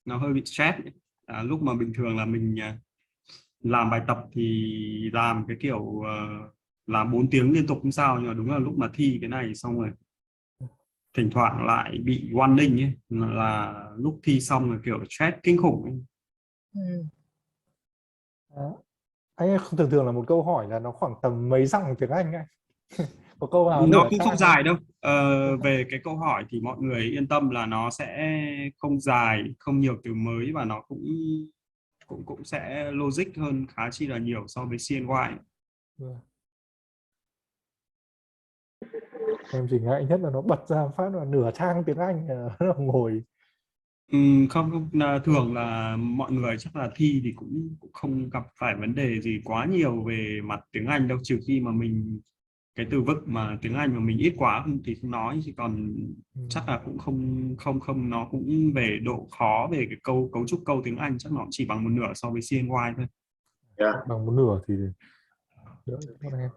nó hơi bị stress ấy. Lúc mà bình thường là mình làm bài tập thì làm cái kiểu làm 4 tiếng liên tục không sao, nhưng mà đúng là lúc mà thi cái này xong rồi thỉnh thoảng lại bị warning ấy, là lúc thi xong là kiểu stress kinh khủng ấy. Ừ. Đó. Anh không thường thường là một câu hỏi là nó khoảng tầm mấy dòng tiếng Anh anh? Có câu nào Nó nửa cũng không trang không? dài đâu. Về cái câu hỏi thì mọi người yên tâm là nó sẽ không dài, không nhiều từ mới, và nó cũng cũng cũng sẽ logic hơn khá chi là nhiều so với CNY. Vâng. Em chỉ ngại nhất là nó bật ra phát là nửa trang tiếng Anh là ngồi. Không không thường là mọi người chắc là thi thì cũng không gặp phải vấn đề gì quá nhiều về mặt tiếng Anh đâu, trừ khi mà mình cái từ vựng mà tiếng Anh mà mình ít quá thì không nói, chứ còn Ừ. chắc là cũng không không không nó cũng về độ khó về cái cấu trúc câu tiếng Anh chắc nó chỉ bằng một nửa so với CNY thôi. Bằng một nửa thì đỡ con em.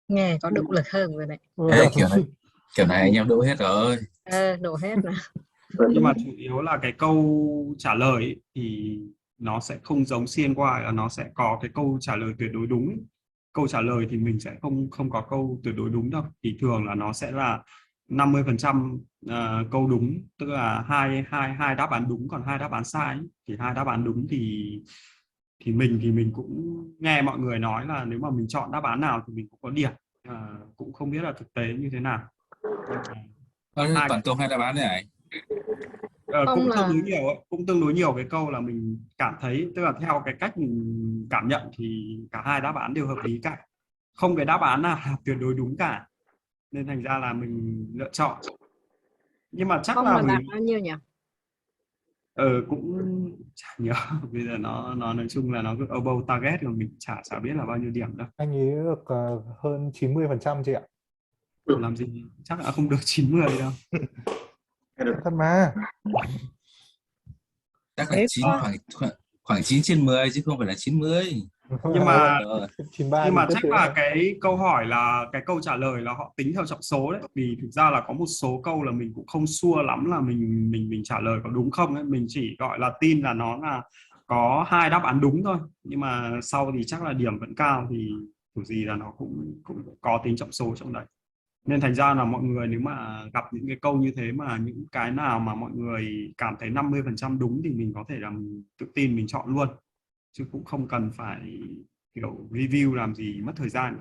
Nghe có động lực hơn rồi đấy. Ê, kiểu này anh em đỗ hết rồi. Đổ hết rồi. Nhưng mà chủ yếu là cái câu trả lời ấy, thì nó sẽ không giống CNY là nó sẽ có cái câu trả lời tuyệt đối đúng. Câu trả lời thì mình sẽ không không có câu tuyệt đối đúng đâu, thì thường là nó sẽ là 50% câu đúng, tức là hai hai hai đáp án đúng còn hai đáp án sai ấy. Thì hai đáp án đúng thì mình cũng nghe mọi người nói là nếu mà mình chọn đáp án nào thì mình cũng có điểm. Cũng không biết là thực tế như thế nào, nhưng mà hai Toàn câu hai đáp án này. Không cũng tương là đối nhiều ấy, cũng tương đối nhiều cái câu là mình cảm thấy, tức là theo cái cách mình cảm nhận thì cả hai đáp án đều hợp lý cả, không cái đáp án nào là tuyệt đối đúng cả, nên thành ra là mình lựa chọn. Nhưng mà chắc không là là bởi đạt bao nhiêu nhỉ? cũng chả nhớ bây giờ nó nói chung là nó cứ above target, rồi mình chả chả biết là bao nhiêu điểm đâu. Anh ấy được hơn 90% chị ạ. Làm gì chắc là không được 90 đâu. Thật mà. Chắc là Thế 9, quá. khoảng 9 trên 10 chứ không phải là 90. nhưng mà Rồi. 93 nhưng thì mà tốt chắc nữa. là cái câu hỏi là cái câu trả lời là họ tính theo trọng số đấy, vì thực ra là có một số câu là mình cũng không sure lắm là mình trả lời có đúng không ấy. Mình chỉ gọi là tin là nó là có hai đáp án đúng thôi, nhưng mà sau thì chắc là điểm vẫn cao, thì kiểu gì là nó cũng có tính trọng số trong đấy, nên thành ra là mọi người nếu mà gặp những cái câu như thế, mà những cái nào mà mọi người cảm thấy 50% đúng thì mình có thể là mình tự tin mình chọn luôn, chứ cũng không cần phải kiểu review làm gì mất thời gian.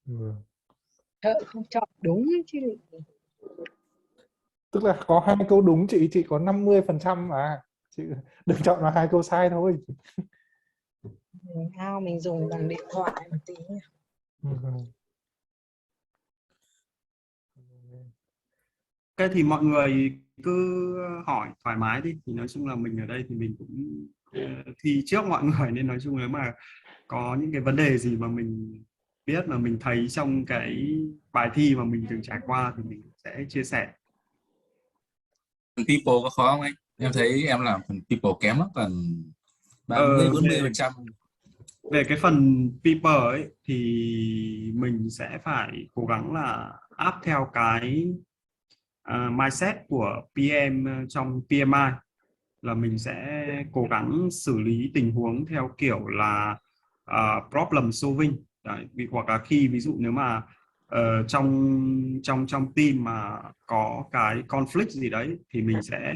Ừ. Thợ không chọn đúng chứ. Tức là có hai câu đúng, chị có 50% mà. Chị đừng chọn là hai câu sai thôi. Nào mình dùng bằng điện thoại một tí nhỉ. Ừ. Cái thì mọi người cứ hỏi thoải mái đi, thì nói chung là mình ở đây thì mình cũng thi trước mọi người, nên nói chung nếu mà có những cái vấn đề gì mà mình biết mà mình thấy trong cái bài thi mà mình từng trải qua thì mình sẽ chia sẻ. Phần people có khó không anh? Em thấy em làm phần people kém lắm, toàn Ờ, 30-40%. về cái phần paper ấy thì mình sẽ phải cố gắng là áp theo cái mindset của PM trong PMI, là mình sẽ cố gắng xử lý tình huống theo kiểu là problem solving. Đấy, hoặc là khi ví dụ nếu mà trong trong trong team mà có cái conflict gì đấy thì mình sẽ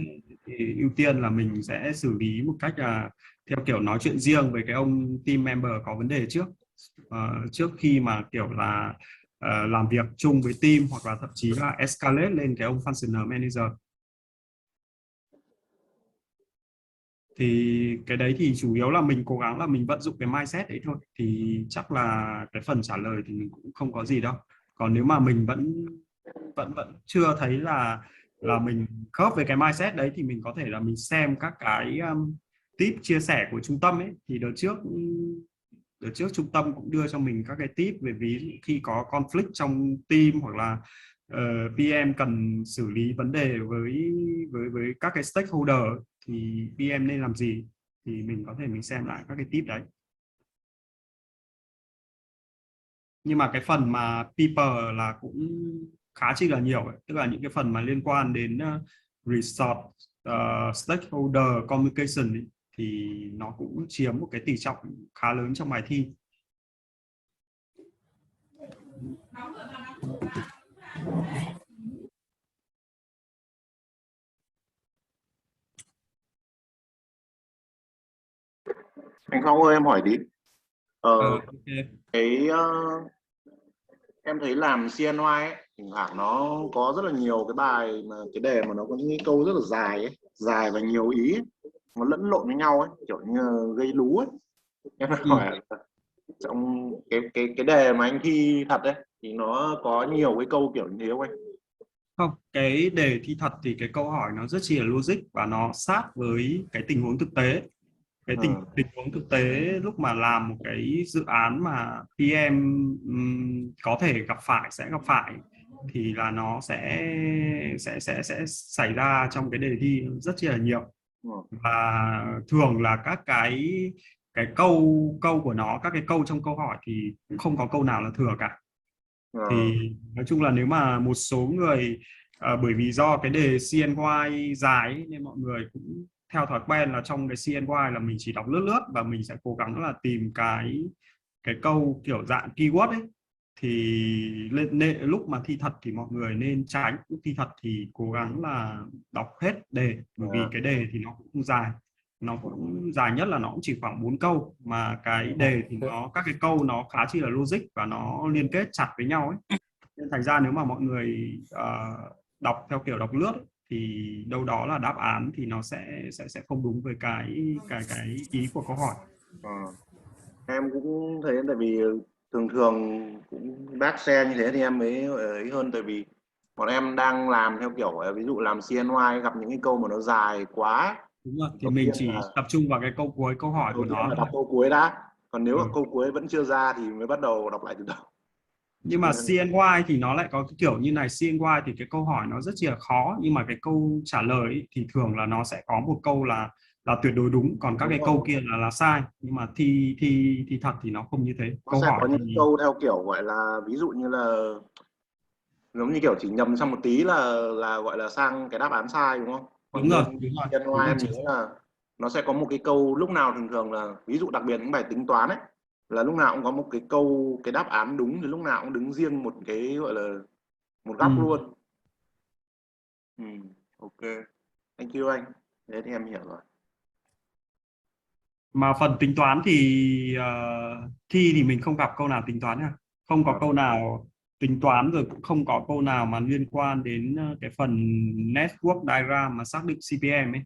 ưu tiên là mình sẽ xử lý một cách là theo kiểu nói chuyện riêng với cái ông team member có vấn đề trước, trước khi mà kiểu là làm việc chung với team, hoặc là thậm chí là escalate lên cái ông functional manager. Thì cái đấy thì chủ yếu là mình cố gắng là mình vận dụng cái mindset đấy thôi, thì chắc là cái phần trả lời thì mình cũng không có gì đâu. Còn nếu mà mình vẫn vẫn vẫn chưa thấy là mình khớp với cái mindset đấy, thì mình có thể là mình xem các cái tip chia sẻ của trung tâm ấy. Thì đợt trước trung tâm cũng đưa cho mình các cái tip về ví dụ khi có conflict trong team, hoặc là PM cần xử lý vấn đề với các cái stakeholder thì PM nên làm gì, thì mình có thể mình xem lại các cái tip đấy. Nhưng mà cái phần mà paper là cũng khá chi là nhiều ấy. Tức là những cái phần mà liên quan đến resource stakeholder communication ấy, thì nó cũng chiếm một cái tỷ trọng khá lớn trong bài thi. Anh Phong ơi, em hỏi tí. Ok. Cái em thấy làm CNY ấy, thỉnh thoảng nó có rất là nhiều cái bài mà cái đề mà nó có những cái câu rất là dài ấy, dài và nhiều ý ấy, nó lẫn lộn với nhau ấy, kiểu như gây lú ấy. Em hỏi là trong cái đề mà anh thi thật ấy thì nó có nhiều cái câu kiểu như thế không anh? Không, cái đề thi thật thì cái câu hỏi nó rất chỉ là logic và nó sát với cái tình huống thực tế. Cái tình huống thực tế lúc mà làm một cái dự án mà PM có thể gặp phải, sẽ gặp phải, thì là nó sẽ xảy ra trong cái đề thi rất chi là nhiều. Và thường là các cái câu của nó, các cái câu trong câu hỏi thì cũng không có câu nào là thừa cả. Thì nói chung là nếu mà một số người bởi vì do cái đề CNY dài ấy, nên mọi người cũng theo thói quen là trong cái CNY là mình chỉ đọc lướt lướt và mình sẽ cố gắng là tìm cái câu kiểu dạng keyword ấy, thì lúc mà thi thật thì mọi người nên tránh. Lúc thi thật thì cố gắng là đọc hết đề, bởi vì cái đề thì nó cũng không dài, nó cũng dài nhất là nó cũng chỉ khoảng 4 câu, mà cái đề thì nó các cái câu nó khá chỉ là logic và nó liên kết chặt với nhau ấy, nên thành ra nếu mà mọi người đọc theo kiểu đọc lướt thì đâu đó là đáp án thì nó sẽ không đúng với cái ý của câu hỏi. Em cũng thấy, tại vì thường thường cũng bác xe như thế thì em mới ấy hơn, tại vì bọn em đang làm theo kiểu ví dụ làm CNY gặp những cái câu mà nó dài quá. Đúng rồi, thì Đầu mình tiên chỉ là tập trung vào cái câu cuối câu hỏi của nó. đọc câu cuối đã, còn nếu mà Ừ. câu cuối vẫn chưa ra thì mới bắt đầu đọc lại từ đầu. Nhưng mà CNY thì nó lại có cái kiểu như này, CNY thì cái câu hỏi nó rất là khó, nhưng mà cái câu trả lời ấy, thì thường là nó sẽ có một câu là tuyệt đối đúng, còn các Đúng cái rồi. câu kia là sai. Nhưng mà thi thật thì nó không như thế. Nó Câu sẽ hỏi có những thì câu theo kiểu gọi là ví dụ như là giống như kiểu chỉ nhầm sang một tí là gọi là sang cái đáp án sai, đúng không? Còn đúng rồi, bên đúng rồi, CNY đúng rồi, em nhớ là nó sẽ có một cái câu lúc nào thường thường là ví dụ đặc biệt những bài tính toán ấy, là lúc nào cũng có một cái câu cái đáp án đúng thì lúc nào cũng đứng riêng một cái gọi là một góc luôn. Ok, thank you anh, thế thì em hiểu rồi. Mà phần tính toán thì thi thì mình không gặp câu nào tính toán nha, không có câu nào tính toán, rồi cũng không có câu nào mà liên quan đến cái phần network diagram mà xác định CPM ấy.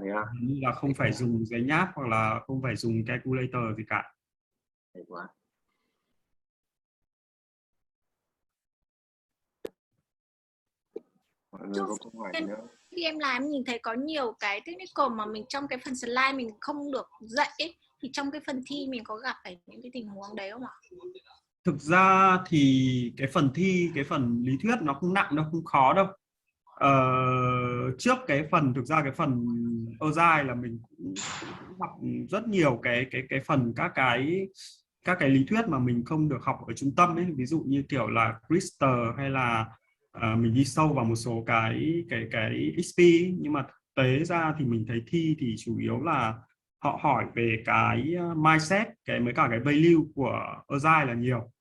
Thế à? Như là không phải dùng giấy nháp hoặc là không phải dùng calculator gì cả. Hay quá. Mọi người có câu hỏi gì nữa? Khi em làm em nhìn thấy có nhiều cái technical mà mình trong cái phần slide mình không được dạy ấy, thì trong cái phần thi mình có gặp phải những cái tình huống đấy không ạ? Thực ra thì cái phần thi, cái phần lý thuyết nó không nặng đâu, không khó đâu. Trước cái phần, thực ra cái phần Agile là mình cũng học rất nhiều cái phần các cái lý thuyết mà mình không được học ở trung tâm ấy, ví dụ như kiểu là Crystal hay là mình đi sâu vào một số cái XP ấy. Nhưng mà thực tế ra thì mình thấy thi thì chủ yếu là họ hỏi về cái mindset, cái mấy cả cái value của Agile là nhiều,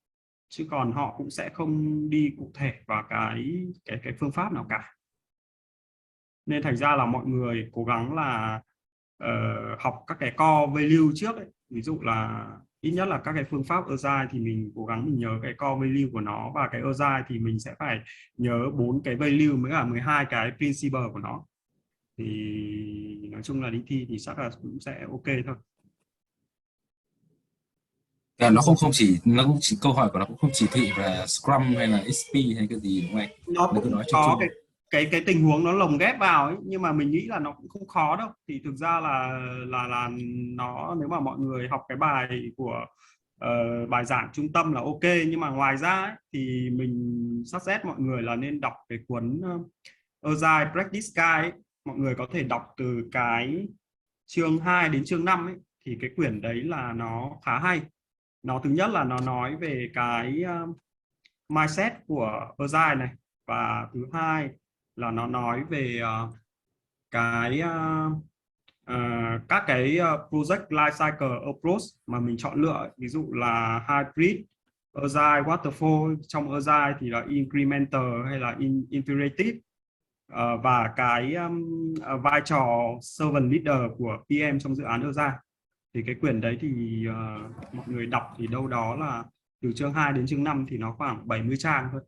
chứ còn họ cũng sẽ không đi cụ thể vào cái phương pháp nào cả. Nên thành ra là mọi người cố gắng là học các cái core value trước ấy. Ví dụ là ít nhất là các cái phương pháp Agile thì mình cố gắng mình nhớ cái core value của nó, và cái Agile thì mình sẽ phải nhớ 4 cái value với cả 12 cái principle của nó. Thì nói chung là đi thi thì chắc là cũng sẽ ok thôi. Nó cũng chỉ câu hỏi của nó cũng không chỉ thị về Scrum hay là XP hay cái gì đúng không anh? Nó Mình cứ cũng nói chung có chung. cái tình huống nó lồng ghép vào ấy, nhưng mà mình nghĩ là nó cũng không khó đâu. Thì thực ra là nó, nếu mà mọi người học cái bài của bài giảng trung tâm là ok, nhưng mà ngoài ra ấy, thì mình suggest mọi người là nên đọc cái cuốn Agile Practice Guide ấy. Mọi người có thể đọc từ cái chương 2 đến chương 5 ấy, thì cái quyển đấy là nó khá hay. Nó thứ nhất là nó nói về cái mindset của Agile này, và thứ hai là nó nói về cái các cái project lifecycle approach mà mình chọn lựa, ví dụ là hybrid, agile, waterfall. Trong agile thì là incremental hay là iterative. Và cái vai trò servant leader của PM trong dự án agile. Thì cái quyển đấy thì mọi người đọc thì đâu đó là từ chương 2 đến chương 5 thì nó khoảng 70 trang thôi.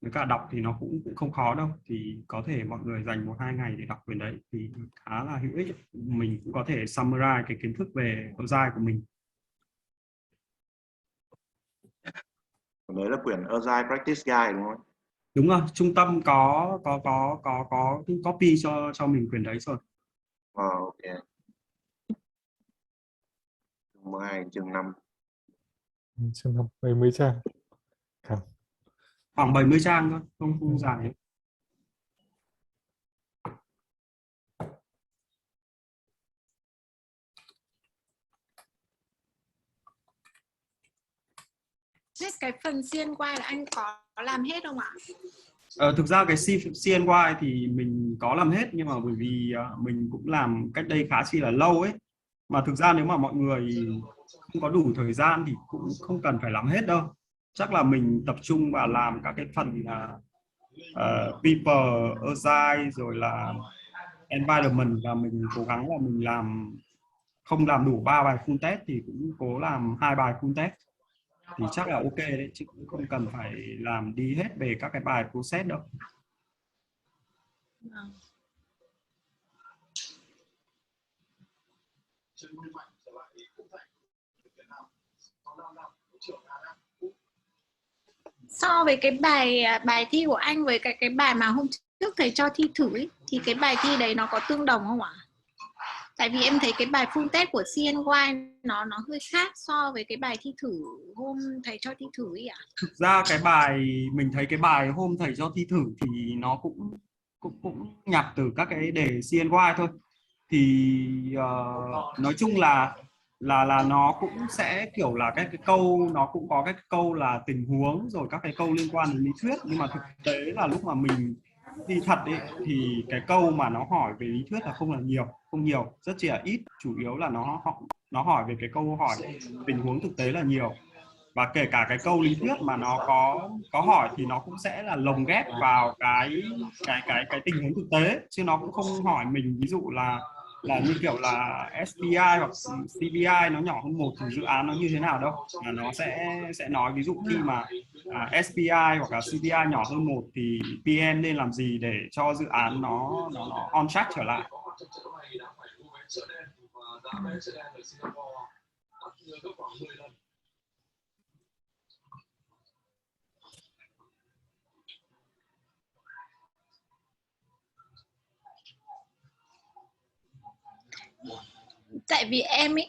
Với cả đọc thì nó cũng không khó đâu, thì có thể mọi người dành 1-2 ngày để đọc quyển đấy thì khá là hữu ích. Mình cũng có thể summarize cái kiến thức về agile của mình. Đấy là quyển Agile Practice Guide đúng không? Đúng rồi, trung tâm có copy cho mình quyển đấy rồi. Ok. Chương 12, chương 5. Trường hợp 70 trang. Khoảng 70 trang thôi, không dài. Hết cái phần CNY là anh có làm hết không ạ? Thực ra cái CNY thì mình có làm hết, nhưng mà bởi vì mình cũng làm cách đây khá là lâu ấy. Mà thực ra nếu mà mọi người không có đủ thời gian thì cũng không cần phải làm hết đâu. Chắc là mình tập trung vào làm các cái phần people, agile rồi là environment, và mình cố gắng là mình không làm đủ 3 bài full test thì cũng cố làm 2 bài full test thì chắc là ok đấy, chứ cũng không cần phải làm đi hết về các cái bài process đâu. So với cái bài thi của anh với cái bài mà hôm trước thầy cho thi thử ấy, thì cái bài thi đấy nó có tương đồng không ạ? Tại vì em thấy cái bài full test của CNY nó hơi khác so với cái bài thi thử hôm thầy cho thi thử ấy ạ. Thực ra cái bài mình thấy cái bài hôm thầy cho thi thử thì nó cũng nhặt từ các cái đề CNY thôi. Thì nói chung là nó cũng sẽ kiểu là cái câu, nó cũng có cái câu là tình huống rồi các cái câu liên quan đến lý thuyết, nhưng mà thực tế là lúc mà mình thi thật ấy, thì cái câu mà nó hỏi về lý thuyết là không nhiều, rất chỉ là ít, chủ yếu là nó hỏi về cái câu hỏi tình huống thực tế là nhiều. Và kể cả cái câu lý thuyết mà nó có hỏi thì nó cũng sẽ là lồng ghép vào cái tình huống thực tế, chứ nó cũng không hỏi mình ví dụ là như kiểu là SPI hoặc CPI nó nhỏ hơn 1 thì dự án nó như thế nào đâu, mà nó sẽ nói ví dụ khi mà SPI hoặc là CPI nhỏ hơn 1 thì PM nên làm gì để cho dự án nó on track trở lại. Tại vì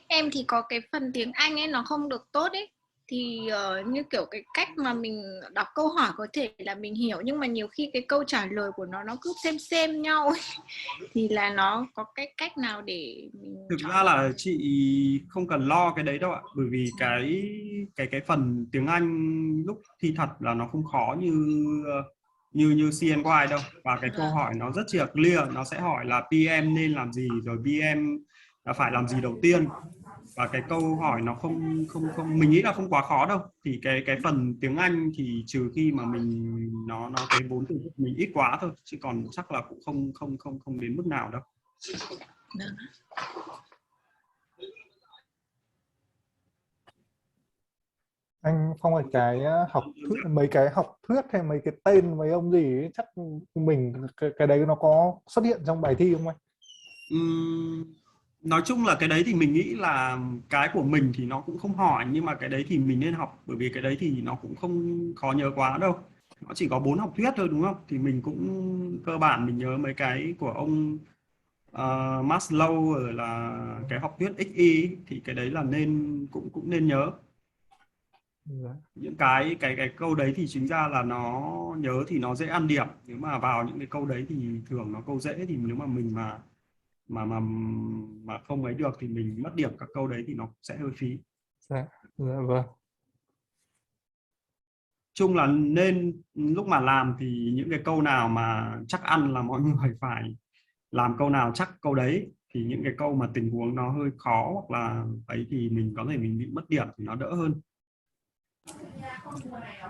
em thì có cái phần tiếng Anh ấy nó không được tốt ấy, thì như kiểu cái cách mà mình đọc câu hỏi có thể là mình hiểu, nhưng mà nhiều khi cái câu trả lời của nó cứ xem nhau ấy. Thì là nó có cái cách nào để mình Thực ra là chị không cần lo cái đấy đâu ạ, bởi vì cái phần tiếng Anh lúc thi thật là nó không khó như CNY đâu, và cái câu hỏi nó rất là clear, nó sẽ hỏi là PM nên làm gì, rồi PM là phải làm gì đầu tiên, và cái câu hỏi nó không mình nghĩ là không quá khó đâu. Thì cái phần tiếng Anh thì trừ khi mà mình nó cái vốn từ mình ít quá thôi, chứ còn chắc là cũng không đến mức nào đâu. Anh Phong ơi, cái mấy cái học thuyết hay mấy cái tên mấy ông gì ấy, chắc mình cái đấy nó có xuất hiện trong bài thi không anh? Nói chung là cái đấy thì mình nghĩ là cái của mình thì nó cũng không hỏi, nhưng mà cái đấy thì mình nên học, bởi vì cái đấy thì nó cũng không khó nhớ quá đâu. Nó chỉ có 4 học thuyết thôi đúng không? Thì mình cũng cơ bản mình nhớ mấy cái của ông Maslow, rồi là cái học thuyết XY thì cái đấy là cũng nên nhớ. Những cái câu đấy thì chính ra là nó nhớ thì nó dễ ăn điểm. Nếu mà vào những cái câu đấy thì thường nó câu dễ, thì nếu mà mình mà không ấy được thì mình mất điểm các câu đấy thì nó sẽ hơi phí. Dạ vâng. Chung là nên lúc mà làm thì những cái câu nào mà chắc ăn là mọi người phải làm câu nào chắc câu đấy, thì những cái câu mà tình huống nó hơi khó hoặc là ấy thì mình có thể mình bị mất điểm thì nó đỡ hơn.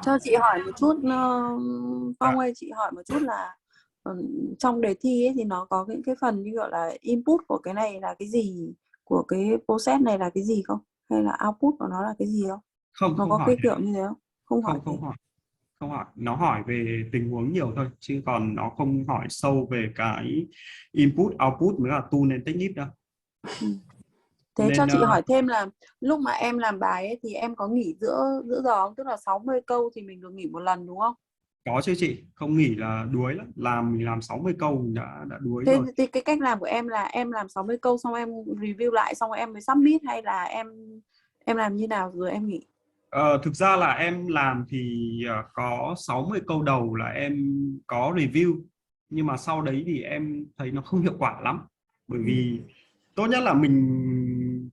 Cho chị hỏi một chút, Phong Dạ. ơi, chị hỏi một chút là trong đề thi ấy thì nó có những cái phần như gọi là input của cái này là cái gì, của cái process này là cái gì không? Hay là output của nó là cái gì không? Không, Nó không có hỏi cái thế. kiểu như thế không? Không hỏi Không thế. hỏi, không hỏi, nó hỏi về tình huống nhiều thôi chứ còn nó không hỏi sâu về cái input output với cả tool and technique đâu. Ừ. Thế cho Nên chị hỏi thêm là lúc mà em làm bài ấy thì em có nghỉ giữa giờ không? Tức là 60 câu thì mình được nghỉ một lần đúng không? có chứ chị, không nghỉ là đuối lắm, mình làm 60 câu mình đã đuối Thế rồi. thì cái cách làm của em là em làm 60 câu xong em review lại xong rồi em mới submit, hay là em làm như nào rồi em nghỉ? Thực ra là em làm thì có 60 câu đầu là em có review, nhưng mà sau đấy thì em thấy nó không hiệu quả lắm, bởi vì tốt nhất là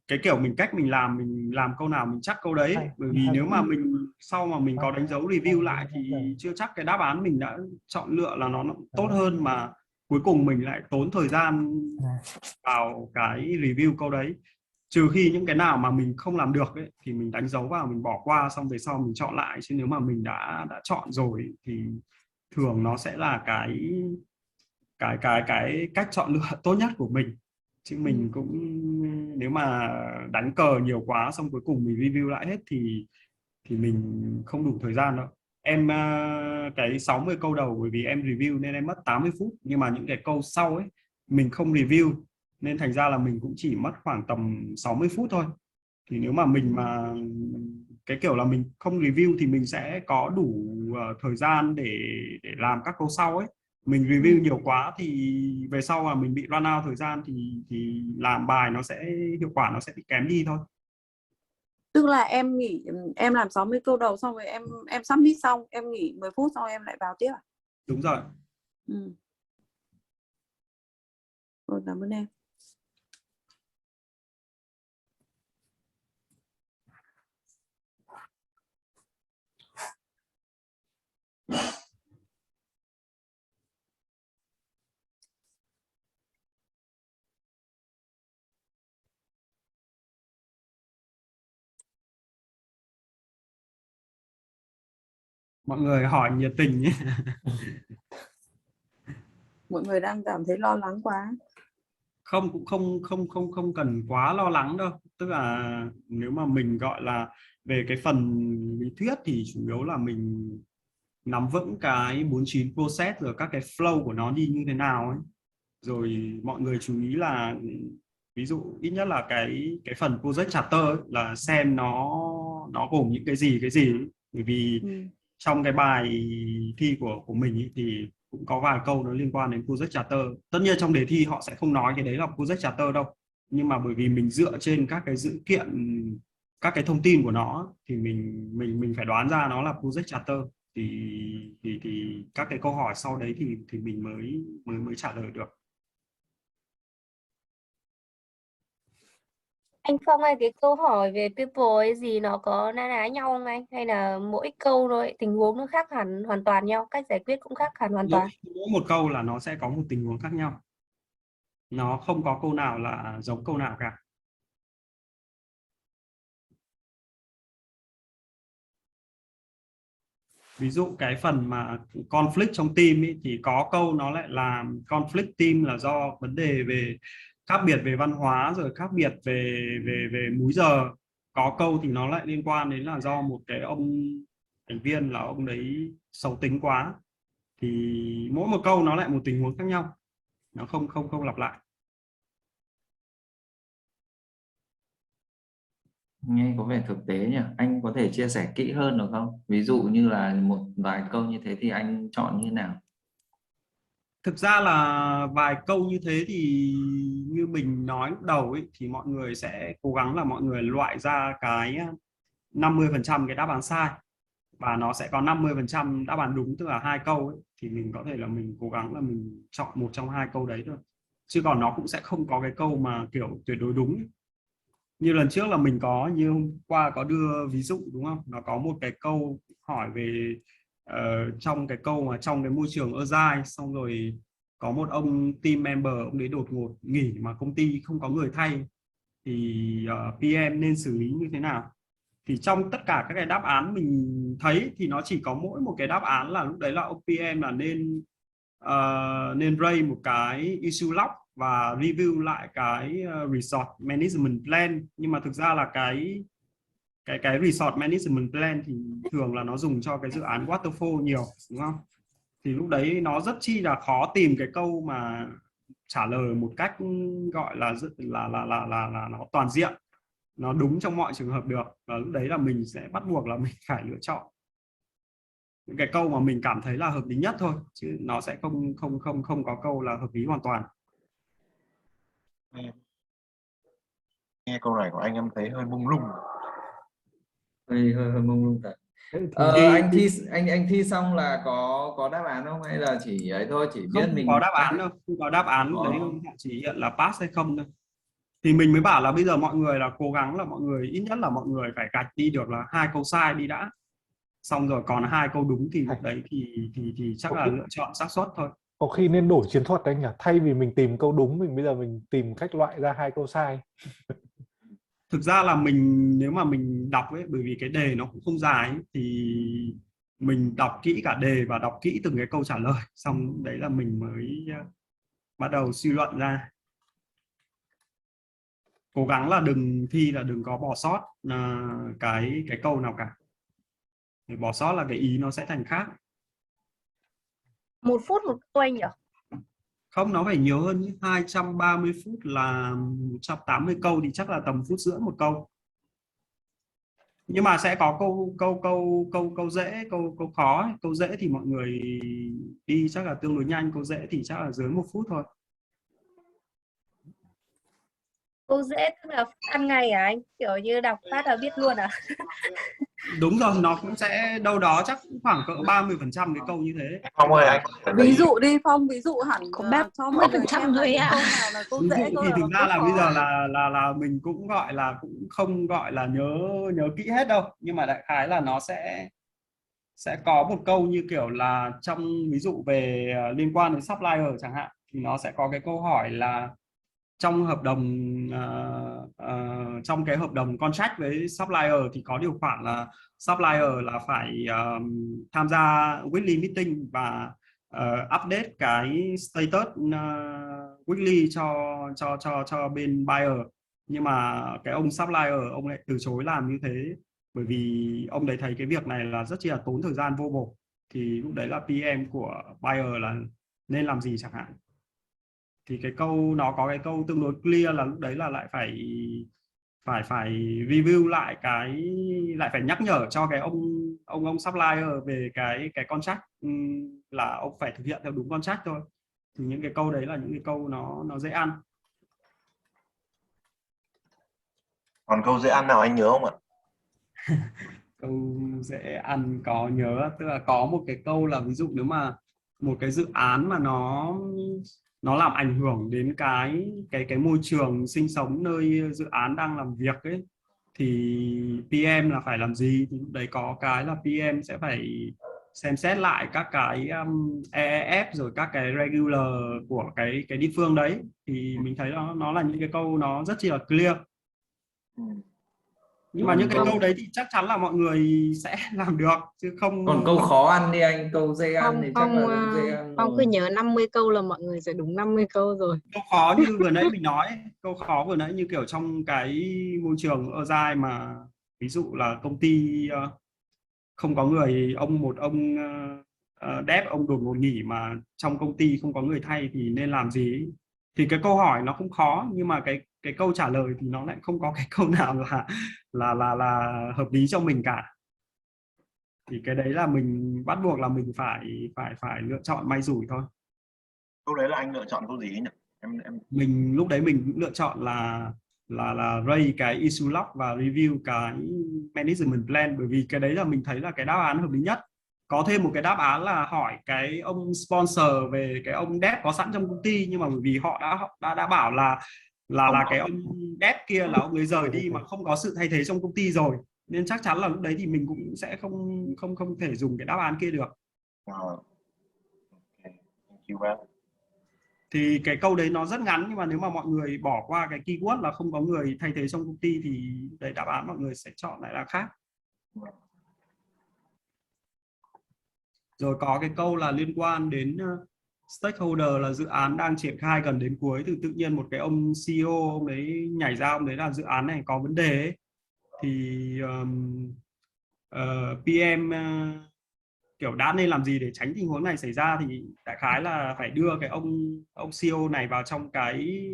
cái kiểu cách mình làm câu nào mình chắc câu đấy, bởi vì nếu mà mình sau mà mình có đánh dấu review lại thì chưa chắc cái đáp án mình đã chọn lựa là nó tốt hơn, mà cuối cùng mình lại tốn thời gian vào cái review câu đấy. Trừ khi những cái nào mà mình không làm được ấy, thì mình đánh dấu vào mình bỏ qua xong về sau mình chọn lại, chứ nếu mà mình đã chọn rồi thì thường nó sẽ là cái cách chọn lựa tốt nhất của mình, chứ mình cũng nếu mà đánh cờ nhiều quá xong cuối cùng mình review lại hết thì mình không đủ thời gian đâu. Em cái 60 câu đầu bởi vì em review nên em mất 80 phút, nhưng mà những cái câu sau ấy mình không review nên thành ra là mình cũng chỉ mất khoảng tầm 60 phút thôi. Thì nếu mà mình mà cái kiểu là mình không review thì mình sẽ có đủ thời gian để làm các câu sau ấy. Mình review nhiều quá thì về sau mà mình bị run out thời gian thì làm bài nó sẽ hiệu quả nó sẽ bị kém đi thôi. Tức là em nghỉ, em làm 60 câu đầu xong rồi em submit xong, em nghỉ 10 phút xong em lại vào tiếp à? Đúng rồi. Ừ. Rồi, cảm ơn em. Mọi người hỏi nhiệt tình nhé. Mọi người đang cảm thấy lo lắng quá. Không, cũng không cần quá lo lắng đâu, tức là nếu mà mình gọi là về cái phần lý thuyết thì chủ yếu là mình nắm vững cái 49 process rồi các cái flow của nó đi như thế nào ấy. Rồi mọi người chú ý là ví dụ ít nhất là cái phần project charter ấy, là xem nó gồm những cái gì ấy. Bởi vì trong cái bài thi của mình ý, thì cũng có vài câu nó liên quan đến project charter. Tất nhiên trong đề thi họ sẽ không nói cái đấy là project charter đâu, nhưng mà bởi vì mình dựa trên các cái dữ kiện, các cái thông tin của nó thì mình phải đoán ra nó là project charter, thì các cái câu hỏi sau đấy thì mình mới trả lời được. Anh Phong ơi, cái câu hỏi về people ấy gì nó có na ná nhau không anh? Hay là mỗi câu thôi, tình huống nó khác hẳn hoàn toàn nhau, cách giải quyết cũng khác hẳn hoàn toàn? Mỗi một câu là nó sẽ có một tình huống khác nhau, nó không có câu nào là giống câu nào cả. Ví dụ cái phần mà conflict trong team ý, thì có câu nó lại là conflict team là do vấn đề về khác biệt về văn hóa rồi khác biệt về về múi giờ. Có câu thì nó lại liên quan đến là do một cái ông thành viên là ông đấy xấu tính quá. Thì mỗi một câu nó lại một tình huống khác nhau, nó không lặp lại. Nghe có vẻ thực tế nhỉ. Anh có thể chia sẻ kỹ hơn được không? Ví dụ như là một vài câu như thế thì anh chọn như nào? Thực ra là vài câu như thế thì như mình nói lúc đầu ấy, thì mọi người sẽ cố gắng là mọi người loại ra cái 50% cái đáp án sai, và nó sẽ có 50% đáp án đúng, tức là hai câu ấy, thì mình có thể là mình cố gắng là mình chọn một trong hai câu đấy thôi, chứ còn nó cũng sẽ không có cái câu mà kiểu tuyệt đối đúng ấy. Như lần trước là mình có, như hôm qua có đưa ví dụ đúng không, nó có một cái câu hỏi về trong cái câu mà trong cái môi trường agile, xong rồi có một ông team member, ông đấy đột ngột nghỉ mà công ty không có người thay, thì PM nên xử lý như thế nào? Thì trong tất cả các cái đáp án mình thấy thì nó chỉ có mỗi một cái đáp án là lúc đấy là ông PM là nên raise một cái issue log và review lại cái resort management plan. Nhưng mà thực ra là cái resort management plan thì thường là nó dùng cho cái dự án waterfall nhiều, đúng không? Thì lúc đấy nó rất chi là khó tìm cái câu mà trả lời một cách gọi là rất là nó toàn diện, nó đúng trong mọi trường hợp được. Và lúc đấy là mình sẽ bắt buộc là mình phải lựa chọn những cái câu mà mình cảm thấy là hợp lý nhất thôi, chứ nó sẽ không có câu là hợp lý hoàn toàn. Nghe câu này của anh em thấy hơi mông lung. hơi mông lung thật. Thế thì Anh thi xong là có đáp án không, hay là chỉ ấy thôi, chỉ biết Không mình có đáp án đâu, không có đáp án. Lúc Có. đấy họ chỉ hiện là pass hay không thôi. Thì mình mới bảo là bây giờ mọi người là cố gắng là mọi người ít nhất là mọi người phải gạch đi được là 2 câu sai đi đã, xong rồi còn 2 câu đúng thì lúc đấy thì chắc là lựa chọn xác suất thôi. có khi nên đổi chiến thuật anh nhỉ, thay vì mình tìm câu đúng, bây giờ mình tìm cách loại ra 2 câu sai. Thực ra là nếu mà mình đọc ấy, bởi vì cái đề nó cũng không dài ấy, thì mình đọc kỹ cả đề và đọc kỹ từng cái câu trả lời, xong đấy là mình mới bắt đầu suy luận ra. Cố gắng là đừng thi là đừng có bỏ sót cái câu nào cả. Để bỏ sót là cái ý nó sẽ thành khác. 1 phút một câu anh nhỉ? Không, nó phải nhiều hơn nhé. 230 phút là 180 câu thì chắc là tầm phút rưỡi một câu. Nhưng mà sẽ có câu dễ, câu khó. Câu dễ thì mọi người đi chắc là tương đối nhanh, câu dễ thì chắc là dưới 1 phút thôi. Câu dễ tức là ăn ngay à anh? Kiểu như đọc phát là biết luôn à? Đúng rồi, nó cũng sẽ đâu đó chắc cũng khoảng cỡ 30% cái câu như thế. Phong ơi, anh Ví dụ đi Phong, ví dụ hẳn Có cho mọi người 30% xem là thôi cái ạ. câu nào là câu Ví dễ, dụ câu thì nào thực là ra câu là khó. bây giờ là mình cũng gọi là cũng không gọi là nhớ kỹ hết đâu, nhưng mà đại khái là nó sẽ có một câu như kiểu là trong ví dụ về liên quan đến supplier chẳng hạn, thì nó sẽ có cái câu hỏi là trong hợp đồng trong cái hợp đồng contract với supplier thì có điều khoản là supplier là phải tham gia weekly meeting và update cái status weekly cho bên buyer. Nhưng mà cái ông supplier ông lại từ chối làm như thế, bởi vì ông đấy thấy cái việc này là rất là tốn thời gian vô bổ. Thì lúc đấy là PM của buyer là nên làm gì chẳng hạn. Thì cái câu nó có cái câu tương đối clear là lúc đấy là lại phải review lại lại phải nhắc nhở cho cái ông supplier về cái contract, là ông phải thực hiện theo đúng contract thôi. Thì những cái câu đấy là những cái câu nó dễ ăn. còn câu dễ ăn nào anh nhớ không ạ? Câu dễ ăn có nhớ, tức là có một cái câu là ví dụ nếu mà một cái dự án mà nó làm ảnh hưởng đến cái môi trường sinh sống nơi dự án đang làm việc ấy, thì PM là phải làm gì? Thì lúc đấy có cái là PM sẽ phải xem xét lại các cái EEF rồi các cái regular của cái địa phương đấy. Thì mình thấy nó là những cái câu nó rất chi là clear. Nhưng mà những cái câu đấy thì chắc chắn là mọi người sẽ làm được chứ không. Còn câu khó ăn đi anh, câu dễ ăn thì chắc là cũng dễ ăn Phong rồi. cứ nhớ 50 câu là mọi người sẽ đúng 50 câu rồi. Câu khó như vừa nãy mình nói, câu khó vừa nãy như kiểu trong cái môi trường Agile mà ví dụ là công ty không có người, một ông dev ông đột ngột nghỉ mà trong công ty không có người thay thì nên làm gì? Thì cái câu hỏi nó không khó, nhưng mà cái câu trả lời thì nó lại không có cái câu nào là hợp lý cho mình cả. Thì cái đấy là mình bắt buộc là mình phải lựa chọn may rủi thôi. Câu đấy là anh lựa chọn câu gì nhỉ? Mình lúc đấy mình lựa chọn là raise cái issue log và review cái management plan, bởi vì cái đấy là mình thấy là cái đáp án hợp lý nhất. Có thêm một cái đáp án là hỏi cái ông sponsor về cái ông dev có sẵn trong công ty, nhưng mà bởi vì họ đã bảo là cái ông dev kia là ông ấy rời đi mà không có sự thay thế trong công ty rồi, nên chắc chắn là lúc đấy thì mình cũng sẽ không thể dùng cái đáp án kia được. Okay. Thank you well. Thì cái câu đấy nó rất ngắn, nhưng mà nếu mà mọi người bỏ qua cái keyword là không có người thay thế trong công ty thì đấy, đáp án mọi người sẽ chọn lại là khác. Rồi có cái câu là liên quan đến stakeholder, là dự án đang triển khai gần đến cuối, thì tự nhiên một cái ông CEO ông đấy nhảy ra, ông đấy là dự án này có vấn đề ấy. Thì PM kiểu đã nên làm gì để tránh tình huống này xảy ra, thì đại khái là phải đưa cái ông CEO này vào trong cái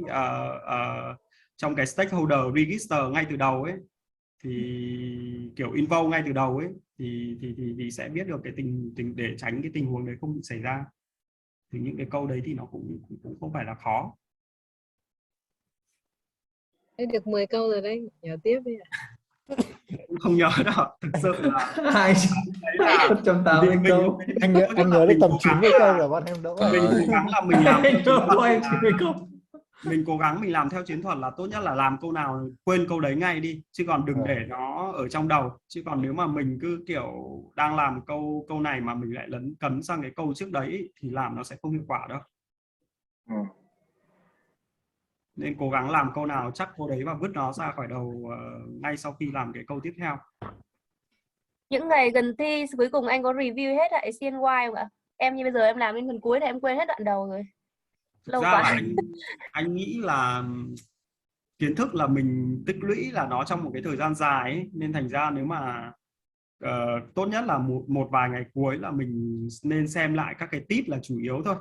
trong cái stakeholder register ngay từ đầu ấy, thì kiểu involve ngay từ đầu ấy, thì sẽ biết được cái tình để tránh cái tình huống đấy không bị xảy ra. Thì những cái câu đấy thì nó cũng không phải là khó. Thế được 10 câu rồi đấy, nhớ tiếp đi ạ. Cũng không nhớ đâu, thực sự là đấy là 180 mình câu. Anh nhớ được mình tầm cố gắng 90 câu là là bọn em đỡ mình rồi. cố gắng là mình làm theo chiến thuật, Em 90 câu. mình cố gắng mình làm theo chiến thuật là tốt nhất là làm câu nào quên câu đấy ngay đi, chứ còn đừng để nó ở trong đầu. Chứ còn nếu mà mình cứ kiểu đang làm câu này mà mình lại cấn sang cái câu trước đấy thì làm nó sẽ không hiệu quả đâu. Nên cố gắng làm câu nào chắc câu đấy và vứt nó ra khỏi đầu ngay sau khi làm cái câu tiếp theo. Những ngày gần thi cuối cùng anh có review hết lại CNY không ạ? Em như bây giờ em làm đến phần cuối thì em quên hết đoạn đầu rồi. Thực Lâu ra quá. là anh nghĩ là kiến thức là mình tích lũy là nó trong một cái thời gian dài ấy, nên thành ra nếu mà tốt nhất là một vài ngày cuối là mình nên xem lại các cái tip là chủ yếu thôi,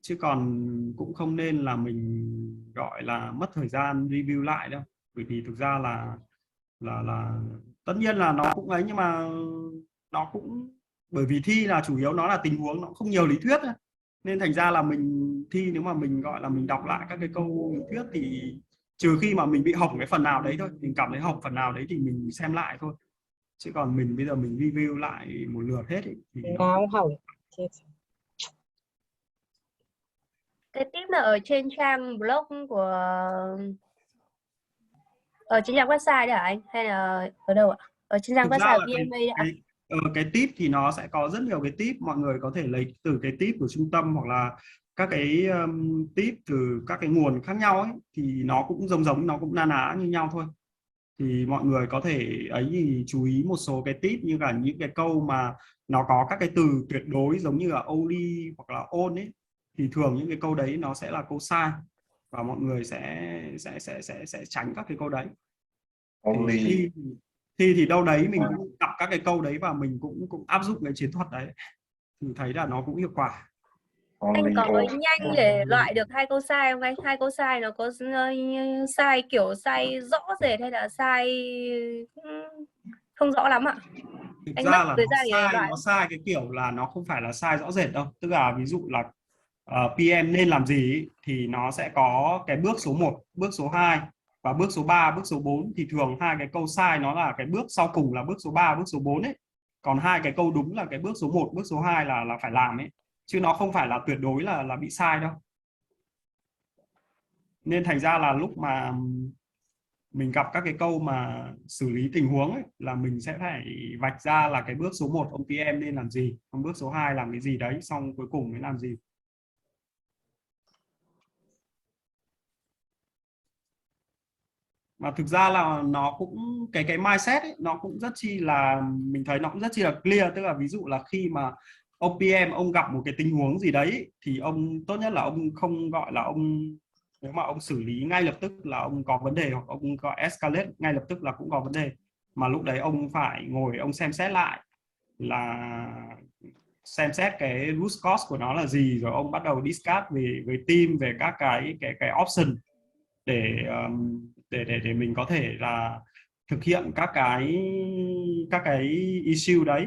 chứ còn cũng không nên là mình gọi là mất thời gian review lại đâu. Bởi vì thực ra là tất nhiên là nó cũng ấy, nhưng mà nó cũng bởi vì thi là chủ yếu nó là tình huống, nó không nhiều lý thuyết ấy. Nên thành ra là mình thi, nếu mà mình gọi là mình đọc lại các cái câu lý thuyết thì trừ khi mà mình bị hỏng cái phần nào đấy thôi, mình cảm thấy hỏng phần nào đấy thì mình xem lại thôi, chứ còn mình bây giờ mình review lại một lượt hết ấy, thì nó Nào hỏng. Cái tip là ở trên trang blog của ở trên trang website đấy hả anh? Hay là ở đâu ạ? Ở trên trang thực ra website là của VMA đấy ạ? cái tip thì nó sẽ có rất nhiều cái tip, mọi người có thể lấy từ cái tip của trung tâm hoặc là các cái tip từ các cái nguồn khác nhau ấy, thì nó cũng giống nó cũng na ná như nhau thôi. Thì mọi người có thể ấy thì chú ý một số cái tip, như cả những cái câu mà nó có các cái từ tuyệt đối giống như là only hoặc là on ấy, thì thường những cái câu đấy nó sẽ là câu sai, và mọi người sẽ tránh các cái câu đấy. Only. Thì đâu đấy mình cũng đọc các cái câu đấy và mình cũng áp dụng cái chiến thuật đấy, thì thấy là nó cũng hiệu quả. Anh có nhanh để loại được 2 câu sai không anh? 2 câu sai nó có sai kiểu sai rõ rệt hay là sai không rõ lắm ạ? Thực Anh ra mất là thời gian để loại. nó sai cái kiểu là nó không phải là sai rõ rệt đâu. Tức là ví dụ là PM nên làm gì ý, thì nó sẽ có cái bước số 1, bước số 2 và bước số 3, bước số 4, thì thường hai cái câu sai nó là cái bước sau cùng là bước số 3, bước số 4 ấy. Còn hai cái câu đúng là cái bước số 1, bước số 2 là phải làm ấy. Chứ nó không phải là tuyệt đối là bị sai đâu. Nên thành ra là lúc mà mình gặp các cái câu mà xử lý tình huống ấy, là mình sẽ phải vạch ra là cái bước số 1 ông PM nên làm gì, còn bước số 2 làm cái gì đấy, xong cuối cùng mới làm gì. Mà thực ra là nó cũng cái mindset ấy, nó cũng rất chi là, mình thấy nó cũng rất chi là clear. Tức là ví dụ là khi mà ông PM ông gặp một cái tình huống gì đấy thì ông tốt nhất là ông không gọi là ông, nếu mà ông xử lý ngay lập tức là ông có vấn đề, hoặc ông có escalate ngay lập tức là cũng có vấn đề, mà lúc đấy ông phải ngồi ông xem xét lại, là xem xét cái root cause của nó là gì, rồi ông bắt đầu discuss về team, về các cái option để mình có thể là thực hiện các cái issue đấy.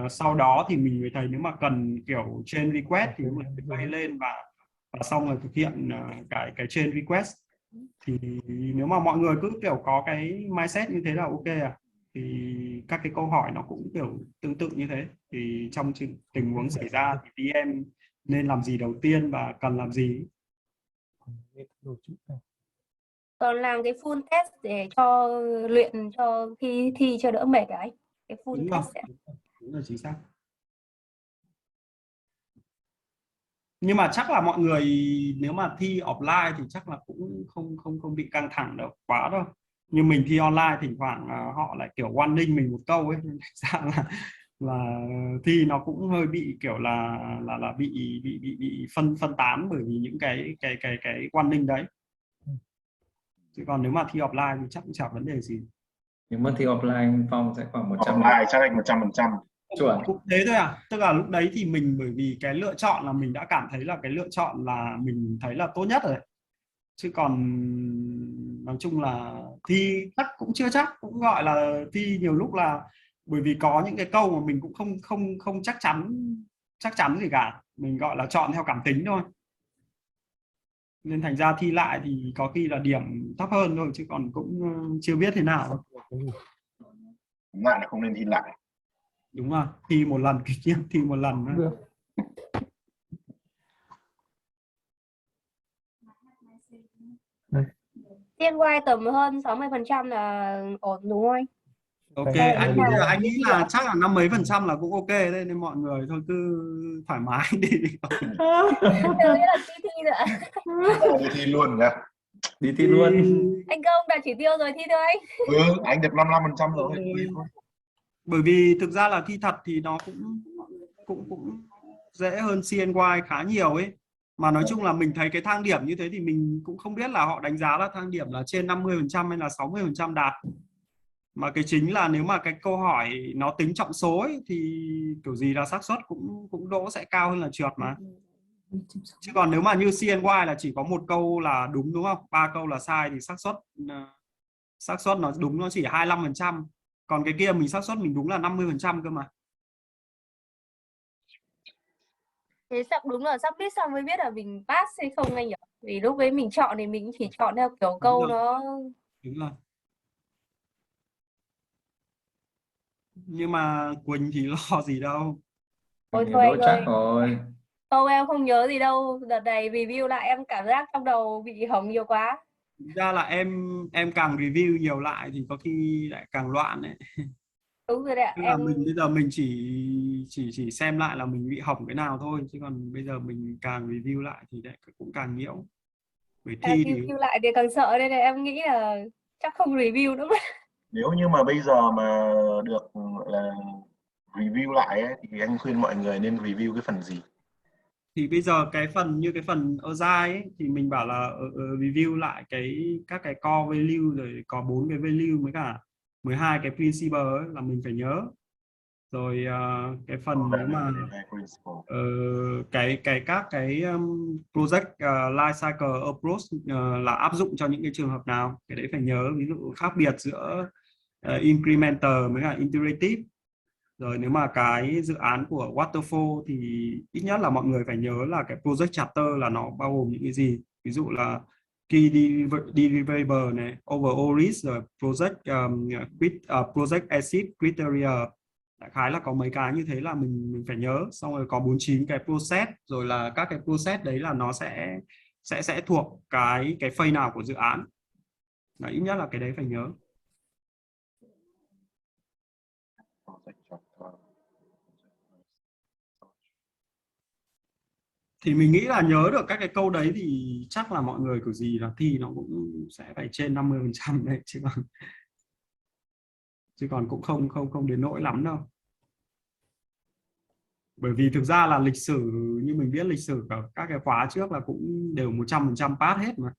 Sau đó thì mình mới thấy nếu mà cần kiểu change request thì mình bay lên và xong rồi thực hiện cái change request. Thì nếu mà mọi người cứ kiểu có cái mindset như thế là ok thì các cái câu hỏi nó cũng kiểu tương tự như thế. Thì trong tình huống xảy ra thì PM nên làm gì đầu tiên và cần làm gì. Còn làm cái full test để cho luyện cho khi thi cho đỡ mệt đấy. Cái full Đúng test rồi, đúng là chính xác. Nhưng mà chắc là mọi người nếu mà thi offline thì chắc là cũng không bị căng thẳng đâu quá đâu. Như mình thi online thỉnh thoảng họ lại kiểu warning mình một câu ấy, nên thành ra là thi nó cũng hơi bị kiểu là bị phân tán bởi vì những cái warning đấy. Chứ còn nếu mà thi offline thì chắc cũng chả vấn đề gì. Nếu mà thi offline Phong sẽ khoảng 100 Online chắc anh 100%. chuẩn. Cũng thế thôi à, tức là lúc đấy thì mình bởi vì cái lựa chọn là mình đã cảm thấy là cái lựa chọn là mình thấy là tốt nhất rồi, chứ còn nói chung là thi chắc cũng chưa chắc, cũng gọi là thi nhiều lúc là bởi vì có những cái câu mà mình cũng không chắc chắn gì cả, mình gọi là chọn theo cảm tính thôi, nên thành ra thi lại thì có khi là điểm thấp hơn thôi, chứ còn cũng chưa biết thế nào. Đúng là không nên thi lại. Đúng rồi, thi một lần kinh nghiệm, thi một lần thôi. Được. CNY tầm hơn 60% là ổn đúng không anh? Ok, Đây, anh đây. bây giờ anh nghĩ là chắc là 50% là cũng ok đấy, nên mọi người thôi cứ thoải mái đi. Thế nghĩa là thi nữa. Đi thi luôn nhá. Đi thi luôn. Anh công đạt chỉ tiêu rồi thi thôi anh. Anh được 55% rồi. Bởi vì thực ra là thi thật thì nó cũng dễ hơn CNY khá nhiều ấy. Mà nói chung là mình thấy cái thang điểm như thế thì mình cũng không biết là họ đánh giá là thang điểm là trên 50% hay là 60% đạt. Mà cái chính là nếu mà cái câu hỏi nó tính trọng số ấy, thì kiểu gì là xác suất cũng đỗ sẽ cao hơn là trượt mà. Chứ còn nếu mà như CNY là chỉ có một câu là đúng không? 3 câu là sai thì xác suất nó đúng nó chỉ 25%. Còn cái kia mình xác suất mình đúng là 50% cơ mà. Thế sắp đúng là sắp biết xong mới biết là mình pass hay không anh nhỉ? Vì lúc ấy mình chọn thì mình chỉ chọn theo kiểu câu rồi. nó. Đúng rồi. Nhưng mà Quỳnh thì lo gì đâu. Ôi Thì thôi đỗ anh chắc ơi, rồi. câu em không nhớ gì đâu. Đợt này review lại em cảm giác trong đầu bị hỏng nhiều quá. Thực ra là em càng review nhiều lại thì có khi lại càng loạn đấy. Đúng rồi đấy ạ, Tức là em mình bây giờ mình chỉ xem lại là mình bị hỏng cái nào thôi, chứ còn bây giờ mình càng review lại thì lại cũng càng nhiễu. Bởi thi thì review lại thì càng sợ nên là em nghĩ là chắc không review nữa. Nếu như mà bây giờ mà được gọi là review lại ấy, thì anh khuyên mọi người nên review cái phần gì? thì bây giờ cái phần như cái phần Agile ấy, thì mình bảo là review lại các cái core value, rồi có 4 cái value với cả 12 cái principle ấy, là mình phải nhớ. Rồi cái phần nếu mà các cái project life cycle approach là áp dụng cho những cái trường hợp nào, cái đấy phải nhớ, ví dụ khác biệt giữa incremental với cả iterative. Rồi nếu mà cái dự án của waterfall thì ít nhất là mọi người phải nhớ là cái project chapter là nó bao gồm những cái gì, ví dụ là key deliverable này, overall risk, rồi project exit criteria. Đại khái là có mấy cái như thế là mình phải nhớ. Xong rồi có 49 cái process, rồi là các cái process đấy là nó sẽ thuộc cái phase nào của dự án. Đấy, ít nhất là cái đấy phải nhớ. Thì mình nghĩ là nhớ được các cái câu đấy thì chắc là mọi người kiểu gì là thi nó cũng sẽ phải trên 50% đấy, chứ còn cũng không đến nỗi lắm đâu. Bởi vì thực ra là lịch sử, như mình biết lịch sử các cái khóa trước là cũng đều 100% pass hết mà.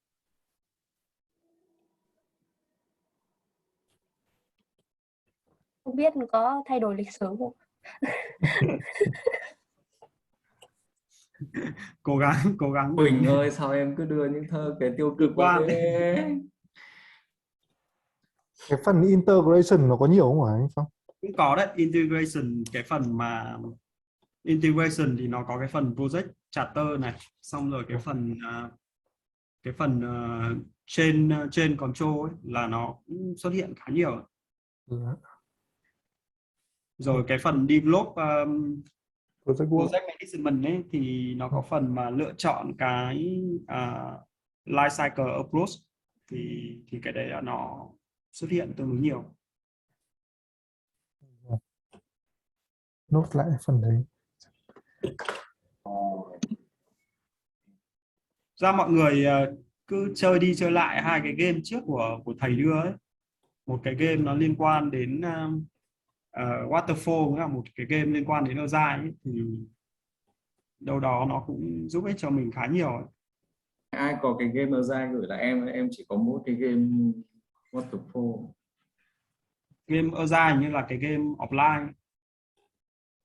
Không biết có thay đổi lịch sử không? Cố gắng Quỳnh ơi, sao em cứ đưa những thơ cái tiêu cực vào quan. thế? Cái phần integration nó có nhiều không hả anh Phong? Cũng có đấy, integration. Cái phần mà integration thì nó có cái phần project charter này, xong rồi cái phần trên control ấy, là nó cũng xuất hiện khá nhiều. Rồi cái phần develop project management ấy, thì nó có phần mà lựa chọn cái life cycle approach, thì cái đấy là nó xuất hiện tương đối nhiều. Nốt lại phần đấy. Ra mọi người cứ chơi đi chơi lại hai cái game trước của thầy đưa ấy. Một cái game nó liên quan đến waterfall, là một cái game liên quan đến Ozai ấy, thì đâu đó nó cũng giúp ích cho mình khá nhiều ấy. Ai có cái game ra gửi là em chỉ có mỗi cái game Waterfall. Game Ozai như là cái game offline.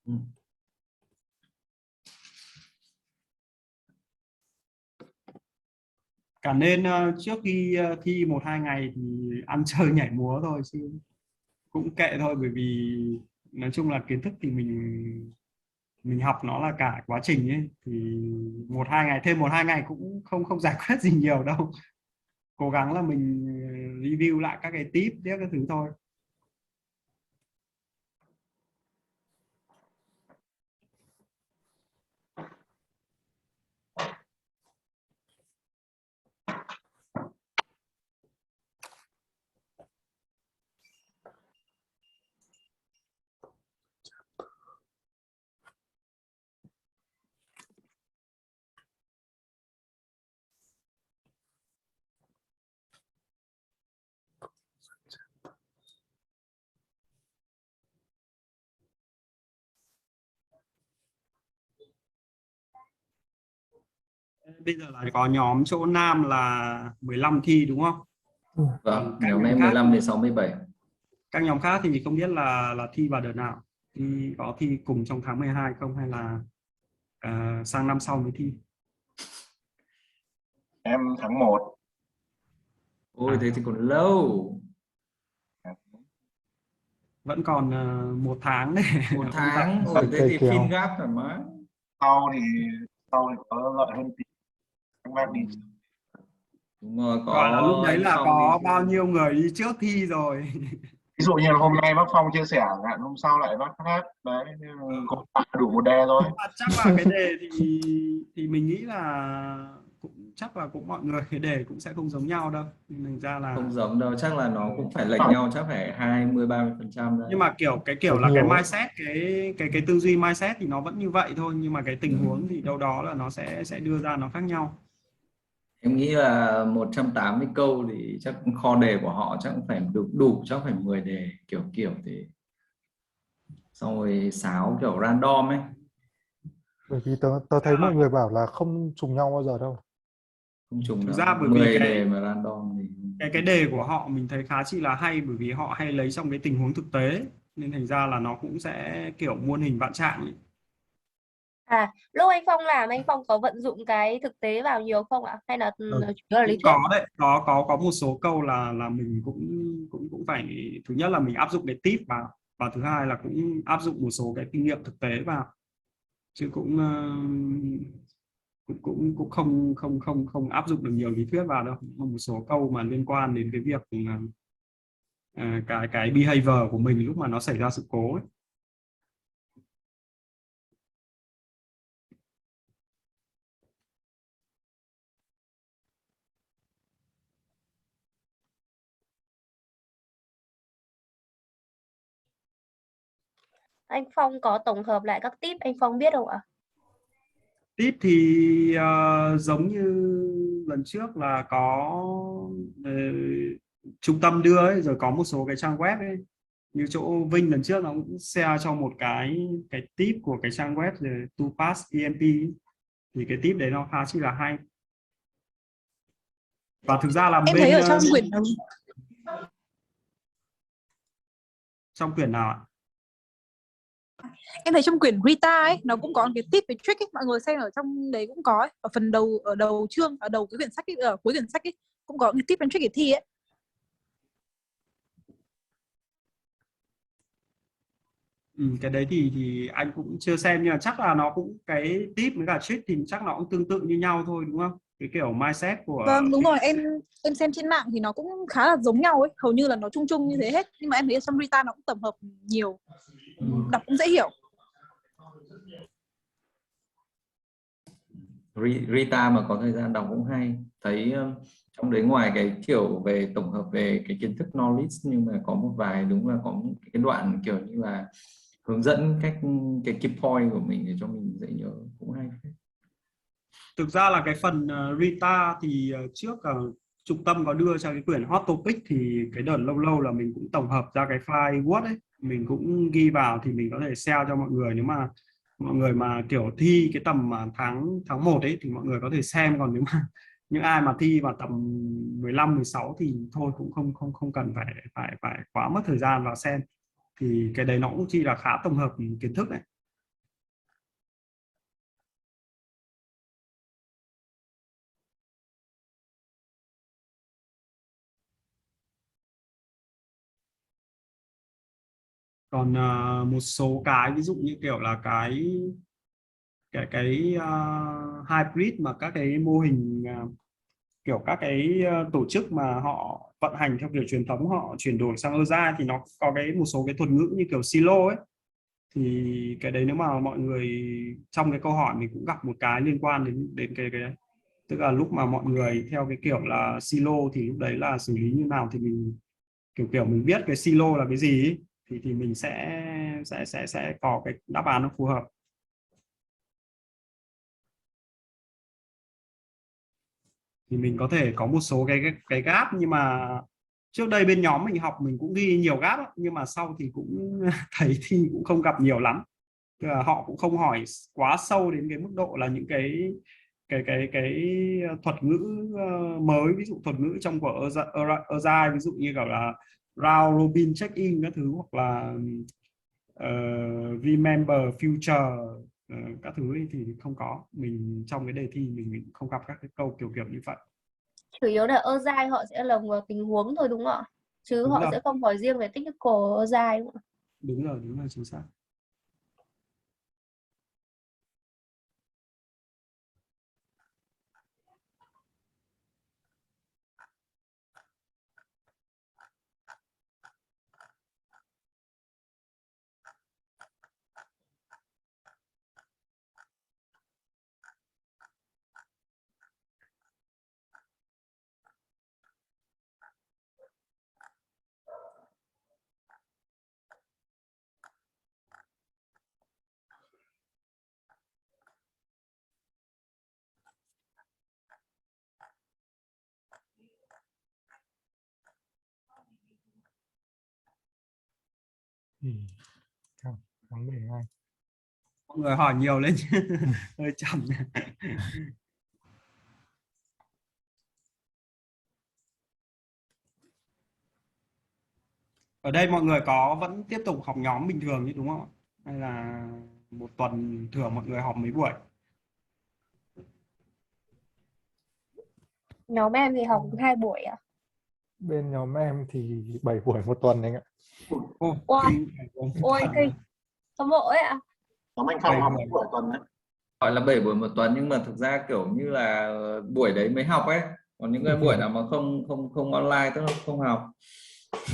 Ừ. Cả nên trước khi thi 1-2 ngày thì ăn chơi nhảy múa thôi, chứ cũng kệ thôi, bởi vì nói chung là kiến thức thì mình học nó là cả quá trình ấy, thì 1-2 ngày, thêm 1-2 ngày cũng không giải quyết gì nhiều đâu. Cố gắng là mình review lại các cái tip tiếp các thứ thôi. Bây giờ là có nhóm chỗ nam là 15 thi đúng không? Vâng, Còn các nhóm nhóm em khác 15 đến 67. các nhóm khác thì không biết là thi vào đợt nào, thì có thi cùng trong tháng 12 không, hay là sang năm sau mới thi? Em tháng 1. Ôi thế thì còn lâu. Vẫn còn 1 tháng để 1 ôn tập. tháng. Ôi thế thì Kéo. phim gáp thoải mái. Sau thì có lợi hơn tí. Các bác đi. Đúng rồi, Gọi là lúc có đấy anh là Phong có đi bao trước. nhiêu người đi trước thi rồi. Ví dụ như là hôm nay bác Phong chia sẻ, hôm sau lại bác hát. Đấy, cũng đủ một đề rồi. Chắc là cái đề thì mình nghĩ là cũng chắc là cũng mọi người cái đề cũng sẽ không giống nhau đâu, nên thành ra là Không giống đâu, chắc là nó cũng phải lệch nhau, chắc phải 20-30% đấy. nhưng mà kiểu là cái nhiều ấy. mindset, cái tư duy mindset thì nó vẫn như vậy thôi, nhưng mà cái tình huống thì đâu đó là nó sẽ đưa ra nó khác nhau. Em nghĩ là 180 câu thì chắc kho đề của họ chắc cũng phải đủ chắc phải 10 đề kiểu thì xong rồi sáo kiểu random ấy. Bởi vì tớ thấy mọi À, người bảo là không trùng nhau bao giờ đâu. Không trùng thực đâu, ra bởi vì 10 đề mà random thì cái đề của họ mình thấy khá chi là hay, bởi vì họ hay lấy trong cái tình huống thực tế, nên thành ra là nó cũng sẽ kiểu muôn hình vạn trạng ấy. À, lúc anh Phong làm anh Phong có vận dụng cái thực tế vào nhiều không ạ? Hay là chủ yếu là lý Cũng thuyết? có đấy, có một số câu là mình cũng phải, thứ nhất là mình áp dụng cái tip vào, và thứ hai là cũng áp dụng một số cái kinh nghiệm thực tế vào, chứ cũng không áp dụng được nhiều lý thuyết vào đâu. Một số câu mà liên quan đến cái việc cái behavior của mình lúc mà nó xảy ra sự cố ấy. Anh Phong có tổng hợp lại các tip anh Phong biết không ạ? Tip thì giống như lần trước là có trung tâm đưa ấy, rồi có một số cái trang web ấy, như chỗ Vinh lần trước nó cũng share cho một cái tip của cái trang web rồi to pass EMP ấy. Thì cái tip đấy nó khá chi là hay, và thực ra là Em bên thấy ở trong quyển trong quyển nào ạ? em thấy trong quyển Rita ấy nó cũng có cái tip cái trick ấy, mọi người xem ở trong đấy cũng có ấy. Ở phần đầu, ở đầu chương, ở đầu cái quyển sách ấy, ở cuối quyển sách ấy cũng có cái tip and trick để thi ấy. Cái đấy thì anh cũng chưa xem, nhưng mà chắc là nó cũng cái tip với cả trick thì chắc nó cũng tương tự như nhau thôi đúng không? Cái kiểu mindset của Vâng, đúng rồi, em xem trên mạng thì nó cũng khá là giống nhau ấy, hầu như là nó chung chung như thế hết, nhưng mà em thấy ở trong Rita nó cũng tổng hợp nhiều, đọc cũng dễ hiểu. Rita mà có thời gian đọc cũng hay. Thấy trong đấy ngoài cái kiểu về tổng hợp về cái kiến thức knowledge, nhưng mà có một vài đúng là có một cái đoạn kiểu như là hướng dẫn cách cái key point của mình để cho mình dễ nhớ, cũng hay. Thực ra là cái phần Rita thì trước trung tâm có đưa cho cái quyển Hot Topic, thì cái đợt lâu lâu là mình cũng tổng hợp ra cái file Word ấy, mình cũng ghi vào thì mình có thể share cho mọi người. Nếu mà mọi người mà kiểu thi cái tầm mà tháng 1 ấy thì mọi người có thể xem, còn nếu mà những ai mà thi vào tầm 15 16 thì thôi, cũng không cần phải quá mất thời gian vào xem. Thì cái đấy nó cũng chỉ là khá tổng hợp kiến thức này. Còn một số cái ví dụ như kiểu là cái hybrid, mà các cái mô hình kiểu các cái tổ chức mà họ vận hành theo kiểu truyền thống, họ chuyển đổi sang Agile thì nó có một số cái thuật ngữ như kiểu silo ấy. Thì cái đấy nếu mà mọi người trong cái câu hỏi mình cũng gặp một cái liên quan đến cái đấy, tức là lúc mà mọi người theo cái kiểu là silo thì lúc đấy là xử lý như nào, thì mình kiểu mình biết cái silo là cái gì ấy, thì mình sẽ có cái đáp án nó phù hợp. Thì mình có thể có một số cái gap, nhưng mà trước đây bên nhóm mình học mình cũng ghi nhiều gap, nhưng mà sau thì cũng thấy thì cũng không gặp nhiều lắm. Tức là họ cũng không hỏi quá sâu đến cái mức độ là những cái thuật ngữ mới, ví dụ thuật ngữ trong của Agile, ví dụ như kiểu là round robin check in các thứ, hoặc là remember future các thứ ấy thì không có. Mình trong cái đề thi mình không gặp các cái câu kiểu như vậy. Chủ yếu là Agile họ sẽ lồng vào tình huống thôi đúng không ạ? Chứ Đúng họ rồi, sẽ không hỏi riêng về technical Agile đúng không ạ? đúng rồi, chính xác. Tháng 12. Mọi người hỏi nhiều lên chứ hơi chậm. Ở đây mọi người vẫn tiếp tục học nhóm bình thường chứ đúng không? Hay là một tuần thường mọi người học mấy buổi? Nhóm em thì học 2 buổi ạ. Bên nhóm em thì 7 buổi một tuần anh ạ. Ôi, ôi kinh, hâm mộ ấy ạ. Nhóm anh Phong học buổi tuần đấy. Gọi là 7 buổi một tuần nhưng mà thực ra kiểu như là buổi đấy mới học ấy, còn những cái buổi nào mà không online tức là không học.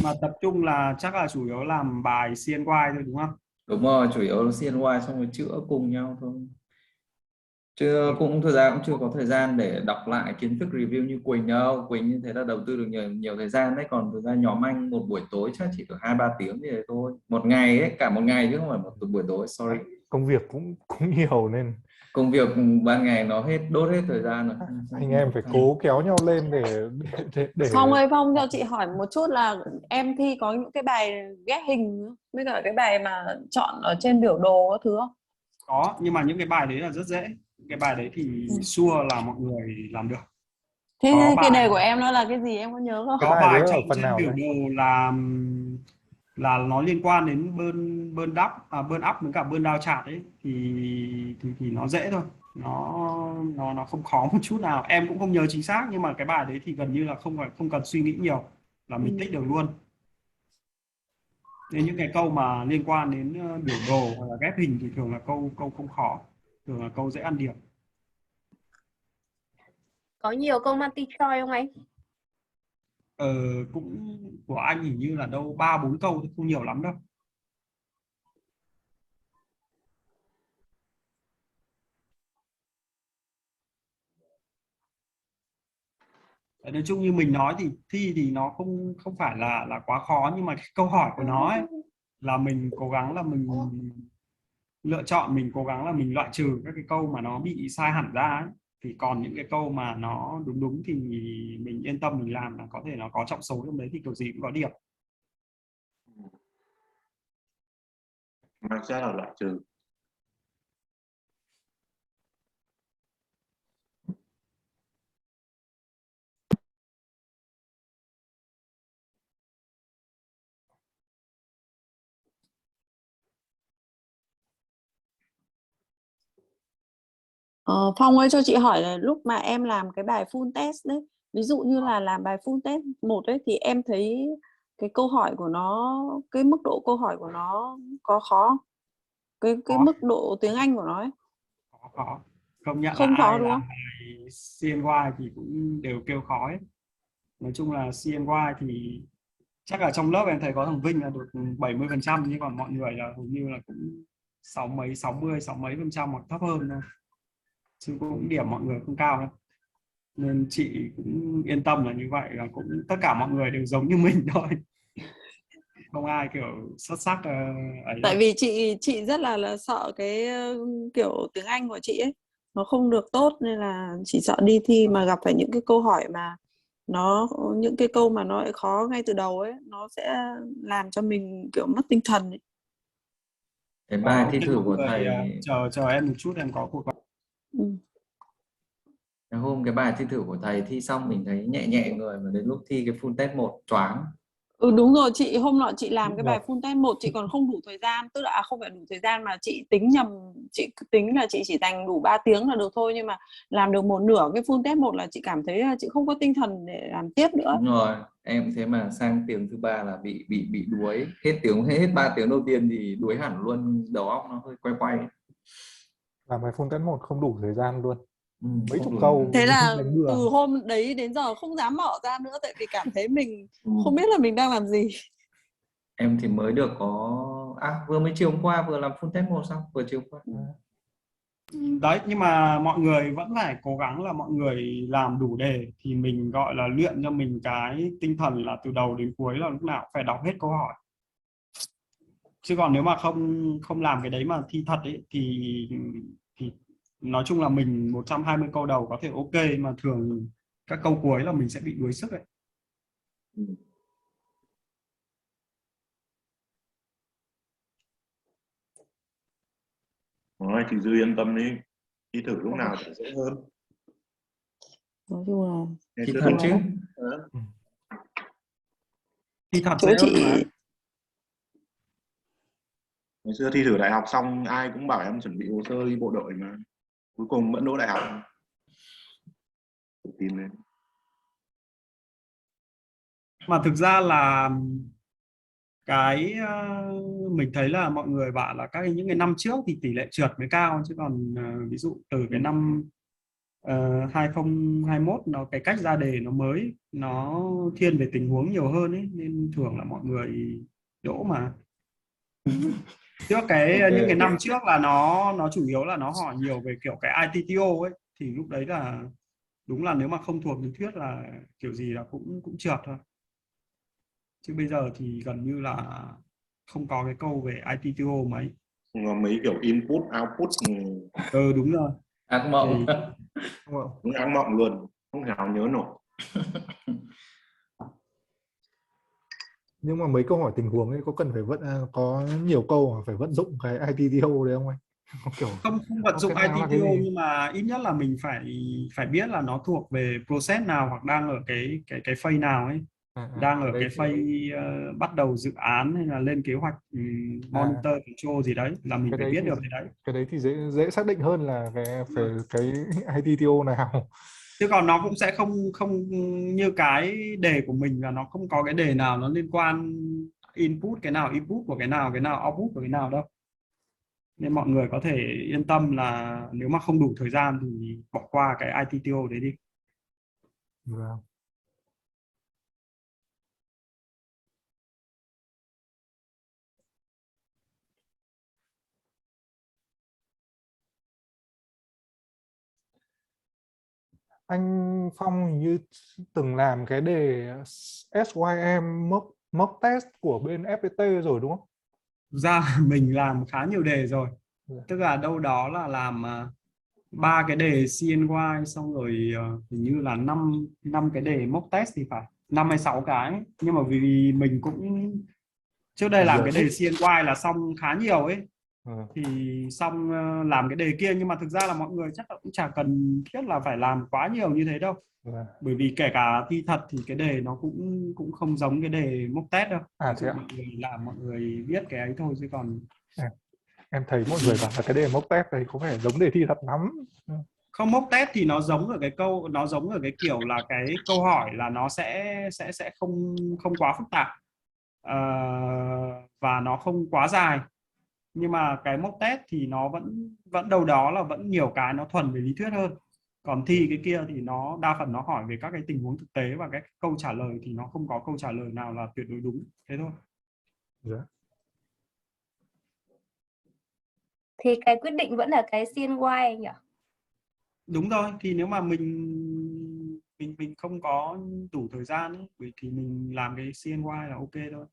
Mà tập trung là chắc là chủ yếu làm bài CNY thôi đúng không? Đúng rồi, chủ yếu là CNY xong rồi chữa cùng nhau thôi. Chứ cũng thực ra cũng chưa có thời gian để đọc lại kiến thức review như Quỳnh đâu. Quỳnh như thế là đầu tư được nhiều thời gian đấy, còn thực ra nhóm anh một buổi tối chắc chỉ được 2-3 tiếng gì đấy thôi. Một ngày ấy, cả một ngày chứ không phải một buổi tối, sorry. Công việc cũng nhiều nên Công việc ban ngày nó đốt hết thời gian rồi. anh em phải cố kéo nhau lên để Phong ơi, Phong cho chị hỏi một chút là em thi có những cái bài ghép hình với cả cái bài mà chọn ở trên biểu đồ các thứ không? Có, nhưng mà những cái bài đấy là rất dễ. Cái bài đấy thì sure là mọi người làm được. Thế Có cái bài đề của em nó là cái gì em có nhớ không? Cái có bài bài đấy ở chọn phần trên nào biểu đấy? đồ là nó liên quan đến burn up với cả burn down chart ấy, thì nó dễ thôi, nó không khó một chút nào. Em cũng không nhớ chính xác, nhưng mà cái bài đấy thì gần như là không cần suy nghĩ nhiều là mình tích được luôn. Nên những cái câu mà liên quan đến biểu đồ hoặc là ghép hình thì thường là câu không khó, thường là câu dễ ăn điểm. Có nhiều câu multi choice không anh? Cũng của anh hình như là đâu 3-4 câu thì không nhiều lắm đâu. Nói chung như mình nói thì thi thì nó không phải là quá khó, nhưng mà cái câu hỏi của nó ấy, là mình cố gắng là mình lựa chọn, mình cố gắng là mình loại trừ các cái câu mà nó bị sai hẳn ra ấy. Thì còn những cái câu mà nó đúng đúng thì mình yên tâm mình làm, là có thể nó có trọng số trong đấy thì kiểu gì cũng có điểm. Mindset là loại trừ. Phong ơi, cho chị hỏi là lúc mà em làm cái bài full test đấy, ví dụ như là làm bài full test 1 ấy, thì em thấy cái câu hỏi của nó, cái mức độ câu hỏi của nó có khó không? Cái Có, mức độ tiếng Anh của nó ấy, có. Công nhận là không khó ai đúng làm không? bài CNY thì cũng đều kêu khó ấy. Nói chung là CNY thì chắc là trong lớp em thấy có thằng Vinh là được 70%, nhưng còn mọi người là hầu như là cũng 60 mấy phần trăm hoặc thấp hơn thôi, chứ cũng điểm mọi người không cao đâu. Nên chị cũng yên tâm là như vậy, là cũng tất cả mọi người đều giống như mình thôi, không ai kiểu xuất sắc ấy Tại đâu. vì chị rất là sợ cái kiểu tiếng Anh của chị ấy nó không được tốt, nên là chị sợ đi thi mà gặp phải những cái câu hỏi mà những cái câu mà nó lại khó ngay từ đầu ấy, nó sẽ làm cho mình kiểu mất tinh thần ấy. Cái bài Ok thi thử mọi của người, thầy, chờ em một chút, em có cuộc gọi. Ừ. cái hôm cái bài thi thử của thầy thi xong mình thấy nhẹ nhẹ người, mà đến lúc thi cái full test 1 choáng. Ừ đúng rồi, chị hôm nọ chị làm cái bài Được. full test 1 chị còn không đủ thời gian, tức là không phải đủ thời gian mà chị tính nhầm, chị tính là chị chỉ dành đủ 3 tiếng là được thôi, nhưng mà làm được một nửa cái full test 1 là chị cảm thấy là chị không có tinh thần để làm tiếp nữa. Đúng rồi, em thế mà sang tiếng thứ 3 là bị đuối, hết 3 tiếng đầu tiên thì đuối hẳn luôn, đầu óc nó hơi quay quay. Làm bài full test 1 không đủ thời gian luôn, mấy Không chục đủ. câu Thế là đánh bừa. từ hôm đấy đến giờ không dám mở ra nữa, tại vì cảm thấy mình Ừ. không biết là mình đang làm gì. Em thì mới được vừa mới chiều hôm qua vừa làm full test 1 xong, vừa chiều hôm qua. Đấy, nhưng mà mọi người vẫn phải cố gắng là mọi người làm đủ đề, thì mình gọi là luyện cho mình cái tinh thần là từ đầu đến cuối là lúc nào cũng phải đọc hết câu hỏi. Chứ còn nếu mà không không làm cái đấy mà thi thật ấy thì nói chung là mình 120 câu đầu có thể ok, mà thường các câu cuối là mình sẽ bị đuối sức ấy. Nói chị Dư yên tâm đi, thi thử lúc nào chả dễ hơn. Nói chung là Ngày Thì xưa thật thi chứ. Thi thật chỗ dễ hơn chị mà. Ngày xưa thi thử đại học xong ai cũng bảo em chuẩn bị hồ sơ đi bộ đội mà cuối cùng vẫn đỗ đại học. Tự tin lên. Mà thực ra là cái mình thấy là mọi người bảo là những cái năm trước thì tỷ lệ trượt mới cao, chứ còn ví dụ từ cái năm 2021 cái cách ra đề nó mới, nó thiên về tình huống nhiều hơn ấy, nên thường là mọi người đỗ mà. Trước những cái năm trước là nó chủ yếu là nó hỏi nhiều về kiểu cái ITTO ấy, thì lúc đấy là đúng là nếu mà không thuộc lý thuyết là kiểu gì là cũng trượt thôi. Chứ bây giờ thì gần như là không có cái câu về ITTO mấy. Mấy kiểu input output Đúng rồi. Ác mộng. Đúng ác mộng luôn, không thể nào nhớ nổi. Nhưng mà mấy câu hỏi tình huống ấy có cần phải có nhiều câu mà phải vận dụng cái ITTO đấy không anh? Kiểu không vận dụng cái nào là cái ITTO, gì? nhưng mà ít nhất là mình phải biết là nó thuộc về process nào, hoặc đang ở cái phase nào ấy, đang ở Đây cái phase bắt đầu dự án hay là lên kế hoạch monitor control gì đấy, là mình cái phải đấy biết thì được cái đấy. cái đấy thì dễ xác định hơn là cái ITTO nào. Chứ còn nó cũng sẽ không không như cái đề của mình là nó không có cái đề nào nó liên quan input cái nào của cái nào output của cái nào đâu, nên mọi người có thể yên tâm là nếu mà không đủ thời gian thì bỏ qua cái ITTO đấy đi. Vâng. Anh Phong hình như từng làm cái đề SYM mock test của bên FPT rồi đúng không? Thực ra mình làm khá nhiều đề rồi, tức là đâu đó là làm 3 cái đề CNY xong rồi hình như là 5 cái đề mock test thì phải, 5 hay 6 cái. Nhưng mà vì mình cũng trước đây làm cái đề CNY là xong khá nhiều ấy, thì xong làm cái đề kia, nhưng mà thực ra là mọi người chắc là cũng chả cần thiết là phải làm quá nhiều như thế đâu. Bởi vì kể cả thi thật thì cái đề nó cũng không giống cái đề mock test đâu. Thế ạ? Mọi người làm, mọi người biết cái ấy thôi, chứ còn Em thấy mọi người bảo là cái đề mock test đấy có vẻ giống đề thi thật lắm. không, mock test thì nó giống ở cái câu, nó giống ở cái kiểu là cái câu hỏi là nó sẽ không quá phức tạp, và nó không quá dài. Nhưng mà cái mock test thì nó vẫn đâu đó là vẫn nhiều cái nó thuần về lý thuyết hơn. Còn thi cái kia thì nó đa phần nó hỏi về các cái tình huống thực tế, và cái câu trả lời thì nó không có câu trả lời nào là tuyệt đối đúng, thế thôi. Dạ. Thì cái quyết định vẫn là cái CNY anh nhỉ? Đúng rồi, thì nếu mà mình không có đủ thời gian ấy, thì mình làm cái CNY là ok thôi.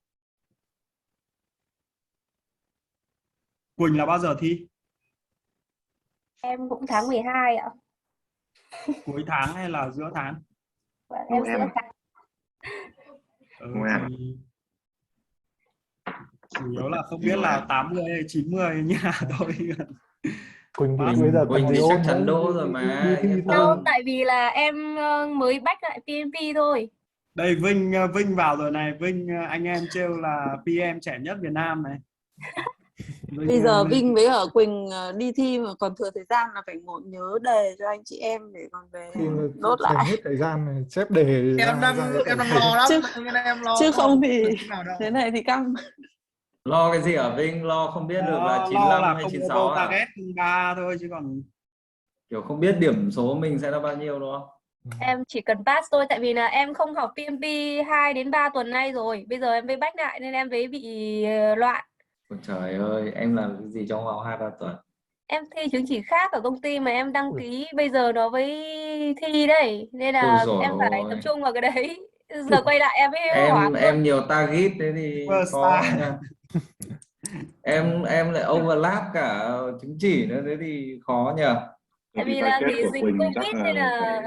Quỳnh là bao giờ thi? Em cũng tháng 12 ạ. Cuối tháng hay là giữa tháng? Em giữa tháng. Thì chủ yếu là không biết là 80 hay 90 nha thôi. Quỳnh thì bây giờ Quỳnh cần thì gì chắc ôn chắn nữa, đỗ rồi mà. đi thi Yên thôi. Đâu, tâm. tại vì là em mới back lại PMP thôi. Đây Vinh vào rồi này. Vinh, anh em trêu là PM trẻ nhất Việt Nam này. Bây giờ Vinh với ở Quỳnh đi thi mà còn thừa thời gian là phải ngồi nhớ đề cho anh chị em để còn về nốt Dành lại. hết thời gian này, xếp đề Em đang lo lắm, nên em lo Chứ không thì khi nào đâu. thế này thì căng. Lo cái gì ở Vinh? Lo không biết được là lo 95 là hay không 96 auto à? target 3 thôi, chứ còn Kiểu không biết điểm số mình sẽ là bao nhiêu đúng không? Em chỉ cần pass thôi, tại vì là em không học PMP 2 đến 3 tuần nay rồi. Bây giờ em mới back lại nên em mới bị loạn. Ôi trời ơi, em làm cái gì trong vòng 2-3 tuần? Em thi chứng chỉ khác ở công ty mà em đăng ký bây giờ nó mới thi đây, nên Ôi là dồi em phải tập ôi. trung vào cái đấy. Giờ quay lại em mới hoảng luôn. Em nhiều target thế thì khó nha. Em lại overlap cả chứng chỉ nữa, thế thì khó nhờ. Tại vì là nghỉ dịch Covid nên là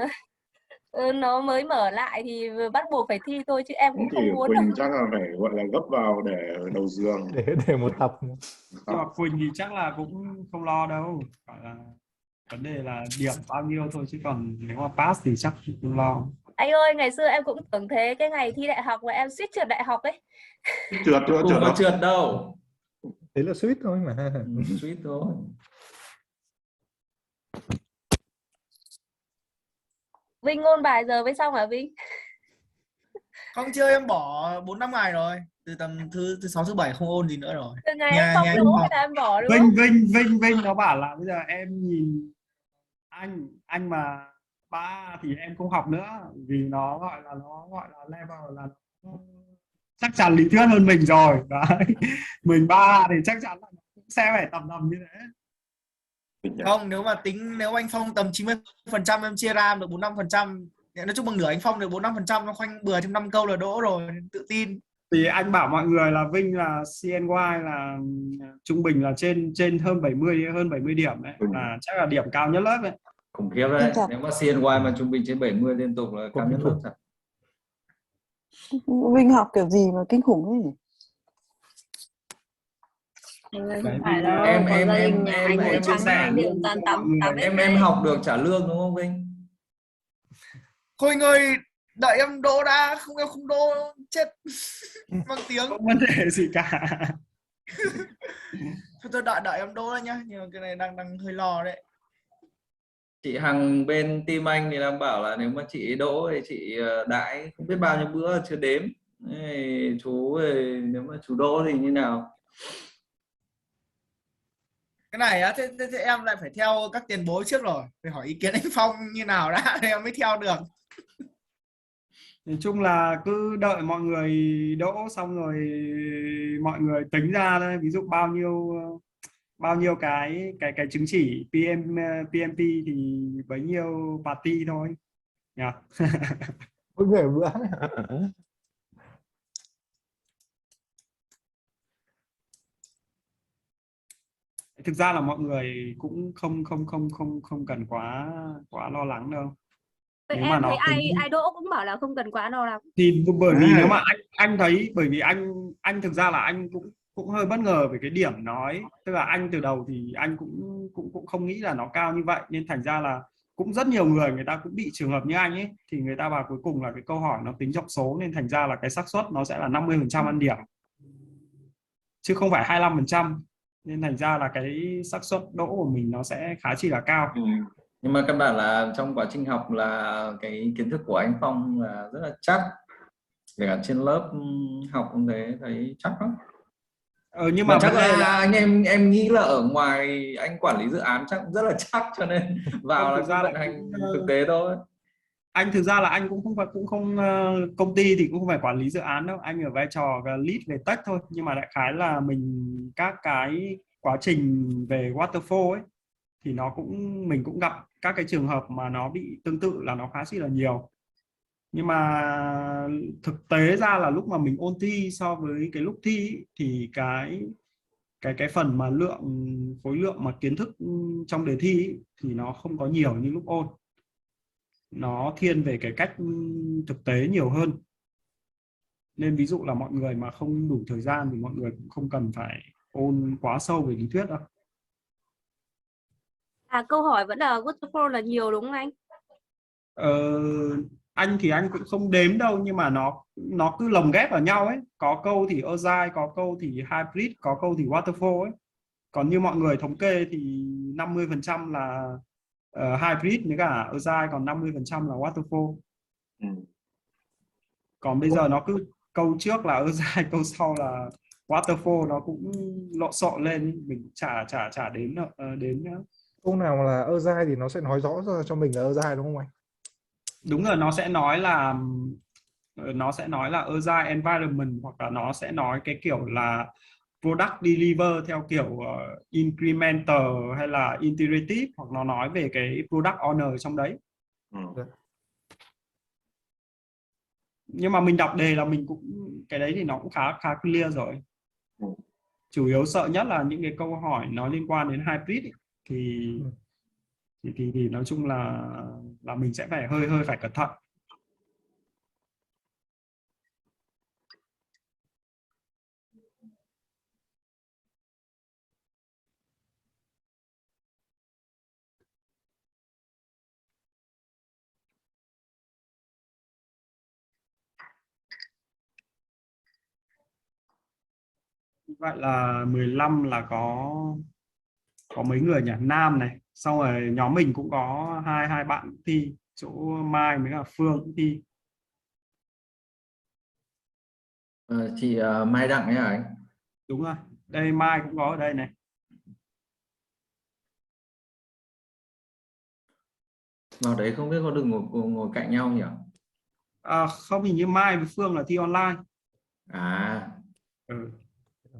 nó mới mở lại thì bắt buộc phải thi thôi, chứ em cũng không muốn đâu. Quỳnh chắc là phải gọi là gấp vào để đầu giường để một tập. nhưng mà Quỳnh thì chắc là cũng không lo đâu. Phải là vấn đề là điểm bao nhiêu thôi, chứ còn nếu mà pass thì chắc không lo. Anh ơi, ngày xưa em cũng tưởng thế, cái ngày thi đại học là em suýt trượt đại học ấy. Trượt Không có trượt đâu. Thế là suýt thôi mà. Suýt thôi. Vinh ôn bài giờ mới xong hả Vinh? Không, chưa, em bỏ 4-5 ngày rồi. Từ tầm thứ 6 thứ 7 không ôn gì nữa rồi. Từ ngày em xong đỗ hay là em bỏ đúng không? Vinh nó bảo là bây giờ em nhìn anh mà 3 thì em không học nữa, vì nó gọi là level là chắc chắn lý thuyết hơn mình rồi đấy. Mình 3 thì chắc chắn là sẽ phải tầm như thế. Không, nếu anh Phong tầm 90% em chia ra được 4-5%, nói chung bằng nửa anh Phong được 4-5%, nó khoanh bừa thêm 5 câu là đỗ rồi, tự tin. Thì anh bảo mọi người là Vinh là CNY là trung bình là trên hơn 70 điểm đấy, là chắc là điểm cao nhất lớp đấy. Khủng khiếp đấy. Nếu mà CNY mà trung bình trên 70 liên tục là cao nhất lớp thật. Vinh học kiểu gì mà kinh khủng ấy nhỉ? Em học được trả lương đúng không Vinh? Thôi anh ơi, đợi em đỗ đã, không em không đỗ chết mang tiếng. Không vấn đề gì cả. Tôi đợi em đỗ đã nhá, nhưng mà cái này đang hơi lo đấy. Chị Hằng bên team anh thì đang bảo là nếu mà chị đỗ thì chị đãi không biết bao nhiêu bữa chưa đếm. Chú nếu mà chú đỗ thì như nào? Cái này á, thế em lại phải theo các tiền bối trước rồi, phải hỏi ý kiến anh Phong như nào đã thì em mới theo được. Nói chung là cứ đợi mọi người đỗ xong rồi mọi người tính ra thôi, ví dụ bao nhiêu cái chứng chỉ PMP thì bấy nhiêu party thôi nhỉ. Mỗi người bữa. Thực ra là mọi người cũng không cần quá lo lắng đâu. Vậy Nếu mà em thấy nó tính ai đỗ cũng bảo là không cần quá lo lắng. thì bởi vì nếu Đấy. mà anh thấy, bởi vì anh thực ra là anh cũng cũng hơi bất ngờ về cái điểm nói, tức là anh từ đầu thì anh cũng không nghĩ là nó cao như vậy, nên thành ra là cũng rất nhiều người ta cũng bị trường hợp như anh ấy, thì người ta vào cuối cùng là cái câu hỏi nó tính chọc số, nên thành ra là cái xác suất nó sẽ là 50% ăn điểm chứ không phải 25%, nên thành ra là cái xác suất đỗ của mình nó sẽ khá chỉ là cao. Nhưng mà căn bản là trong quá trình học là cái kiến thức của anh Phong là rất là chắc, kể cả trên lớp học cũng thế, thấy chắc lắm. Nhưng Mà mà chắc vấn đề là là em nghĩ là ở ngoài anh quản lý dự án chắc cũng rất là chắc, cho nên vào không, là thực cứ ra vận là hành thực tế thôi. anh thực ra là anh cũng không công ty thì cũng không phải quản lý dự án đâu, anh ở vai trò lead về tech thôi, nhưng mà đại khái là mình các cái quá trình về waterfall ấy thì mình cũng gặp các cái trường hợp mà nó bị tương tự là nó khá là nhiều. Nhưng mà thực tế ra là lúc mà mình ôn thi so với cái lúc thi ấy, thì cái phần mà khối lượng mà kiến thức trong đề thi ấy, thì nó không có nhiều như lúc ôn, nó thiên về cái cách thực tế nhiều hơn, nên ví dụ là mọi người mà không đủ thời gian thì mọi người cũng không cần phải ôn quá sâu về lý thuyết đâu. Câu hỏi vẫn là waterfall là nhiều đúng không anh? Anh thì anh cũng không đếm đâu, nhưng mà nó cứ lồng ghép vào nhau ấy, có câu thì agile, có câu thì hybrid, có câu thì waterfall ấy. Còn như mọi người thống kê thì 50% là hybrid với cả agile, còn 50% là waterfall. Còn bây giờ nó cứ câu trước là agile, câu sau là waterfall, nó cũng lộn xộn lên, mình chả đến đến nữa. Câu nào là agile thì nó sẽ nói rõ ra cho mình là agile đúng không anh? Đúng rồi, nó sẽ nói là agile environment, hoặc là nó sẽ nói cái kiểu là product deliver theo kiểu incremental hay là iterative, hoặc nó nói về cái product owner trong đấy. Nhưng mà mình đọc đề là mình cũng, cái đấy thì nó cũng khá clear rồi. Chủ yếu sợ nhất là những cái câu hỏi nó liên quan đến hybrid ấy, thì nói chung là mình sẽ phải hơi phải cẩn thận. Vậy là 15 là có mấy người nhỉ? Nam này, xong rồi nhóm mình cũng có hai bạn thi, chỗ Mai với cả Phương cũng thi. Chị Mai Đặng ấy hả anh? Đúng rồi, đây Mai cũng có ở đây này. Vào đấy không biết có được ngồi cạnh nhau nhỉ? Không, hình như Mai với Phương là thi online.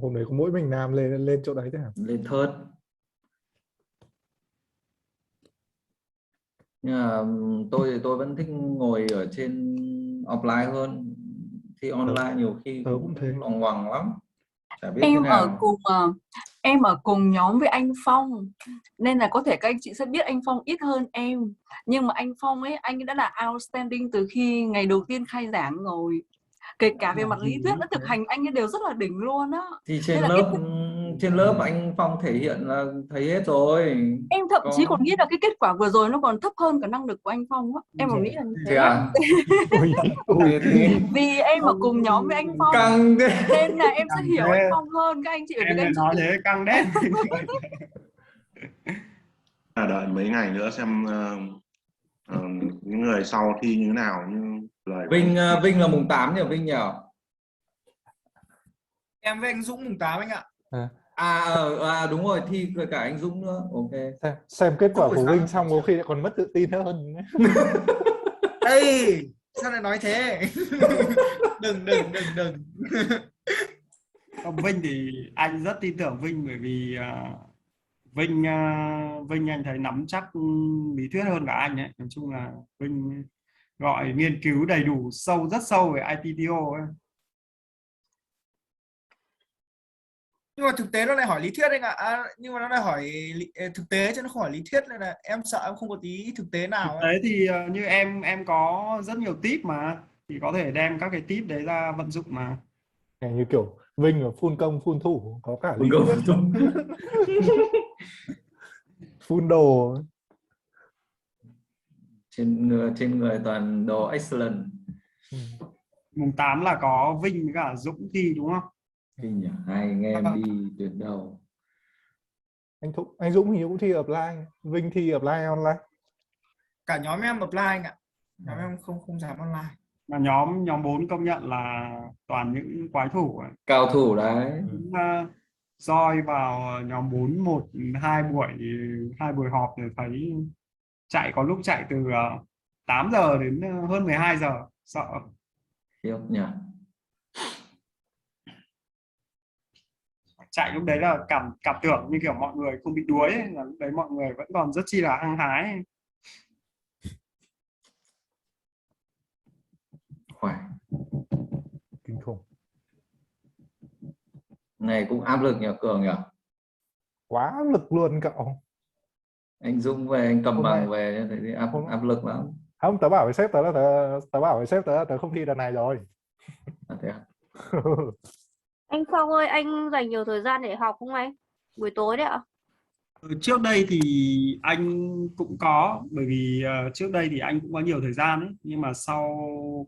Hôm đấy có mỗi mình Nam lên chỗ đấy thế hả? Lên thớt. Nhưng mà tôi vẫn thích ngồi ở trên offline hơn, thi online nhiều khi cũng thế, loằng ngoằng lắm, chả biết thế Em ở nào. em ở cùng nhóm với anh Phong, nên là có thể các anh chị sẽ biết anh Phong ít hơn em, nhưng mà anh Phong ấy, anh ấy đã là outstanding từ khi ngày đầu tiên khai giảng rồi, kể cả về mặt lý thuyết lẫn thực hành anh ấy đều rất là đỉnh luôn á. Thì trên lớp anh Phong thể hiện là thấy hết rồi. Em thậm chí còn nghĩ là cái kết quả vừa rồi nó còn thấp hơn cả năng lực của anh Phong á. Em còn nghĩ là như thế á. Vì em ở cùng nhóm với anh Phong nên là em sẽ hiểu anh Phong hơn các anh chị, bởi vì các anh chị nói thế căng đét. Đợi mấy ngày nữa xem những người sau thi như thế nào, như lời Vinh là mùng 8 nhỉ Vinh nhỉ? Em với anh Dũng mùng 8 anh ạ. Đúng rồi, thi với cả anh Dũng nữa. Ok. Xem kết quả của Vinh xong có khi lại còn mất tự tin hơn. Ê, sao lại nói thế? đừng. Vinh thì anh rất tin tưởng Vinh, bởi vì Vinh anh thấy nắm chắc lý thuyết hơn cả anh ấy. Nói chung là Vinh gọi nghiên cứu đầy đủ, rất sâu về ITTO ấy. Nhưng mà thực tế nó lại hỏi lý thuyết anh ạ. Nhưng mà nó lại hỏi thực tế chứ nó không hỏi lý thuyết, nên là em sợ em không có tí thực tế nào ấy. Đấy thì như em có rất nhiều tip mà, thì có thể đem các cái tip đấy ra vận dụng mà. Như kiểu Vinh ở phun công phun thủ có cả lý Phun thuyết công. phun đồ. Trên người toàn đồ excellent. Mùng 8 là có Vinh với cả Dũng thi đúng không? Thì nhỉ, hai anh em đi tuyệt đầu. Anh Dũng thì cũng thi offline, Vinh thi offline online. Cả nhóm em apply anh ạ. Nhóm em không dám online. Mà nhóm 4 công nhận là toàn những quái thủ ấy. Cao thủ đấy. Join vào nhóm 4 hai buổi họp rồi thấy chạy, có lúc chạy từ 8 giờ đến hơn 12 giờ, sợ. Khiếp nhỉ. Chạy lúc đấy là cảm tưởng như kiểu mọi người không bị đuối ấy, là lúc đấy mọi người vẫn còn rất chi là hăng hái ấy. Khỏe. Kinh khủng. Này cũng áp lực nhỉ Cường nhỉ. Quá áp lực luôn cậu. Anh Dũng về, anh cầm Hôm bằng nay- về thì áp lực lắm. Không, tớ bảo với sếp tớ là tớ bảo với sếp tớ không thi đợt này rồi. Thế à? Anh Phong ơi, anh dành nhiều thời gian để học không anh? Buổi tối đấy ạ? Trước đây thì anh cũng có, bởi vì trước đây thì anh cũng có nhiều thời gian ấy, nhưng mà sau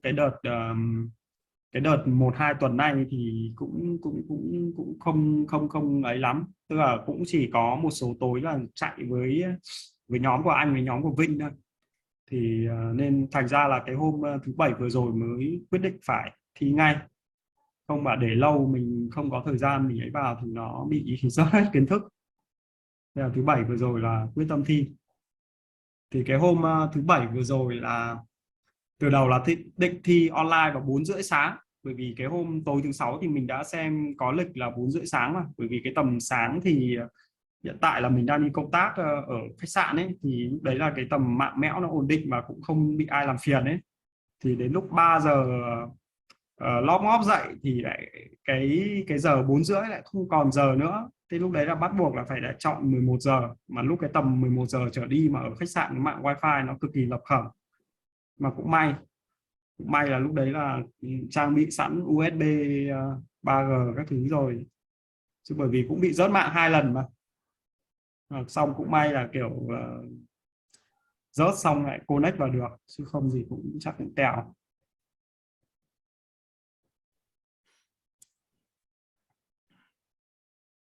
cái đợt 1-2 tuần nay thì cũng không ấy lắm, tức là cũng chỉ có một số tối là chạy với nhóm của anh, với nhóm của Vinh thôi, thì nên thành ra là cái hôm thứ Bảy vừa rồi mới quyết định phải thi ngay, không mà để lâu mình không có thời gian mình ấy vào thì nó bị rớt hết kiến thức. Thế là thứ Bảy vừa rồi là quyết tâm thi. Thì cái hôm thứ Bảy vừa rồi là từ đầu là định thi online vào 4:30 sáng, bởi vì cái hôm tối thứ Sáu thì mình đã xem có lịch là 4:30 sáng mà, bởi vì cái tầm sáng thì hiện tại là mình đang đi công tác ở khách sạn ấy, thì lúc đấy là cái tầm mạng mẽo nó ổn định mà cũng không bị ai làm phiền ấy. Thì đến lúc 3 giờ lóp ngóp dậy thì lại cái giờ 4:30 lại không còn giờ nữa. Thế lúc đấy là bắt buộc là phải đã chọn 11 giờ, mà lúc cái tầm 11 giờ trở đi mà ở khách sạn cái mạng wifi nó cực kỳ lập khẩm. Mà cũng may là lúc đấy là trang bị sẵn USB 3G các thứ rồi, chứ bởi vì cũng bị rớt mạng 2 lần mà. Xong cũng may là kiểu rớt xong lại connect vào được, chứ không gì cũng chắc cũng tèo.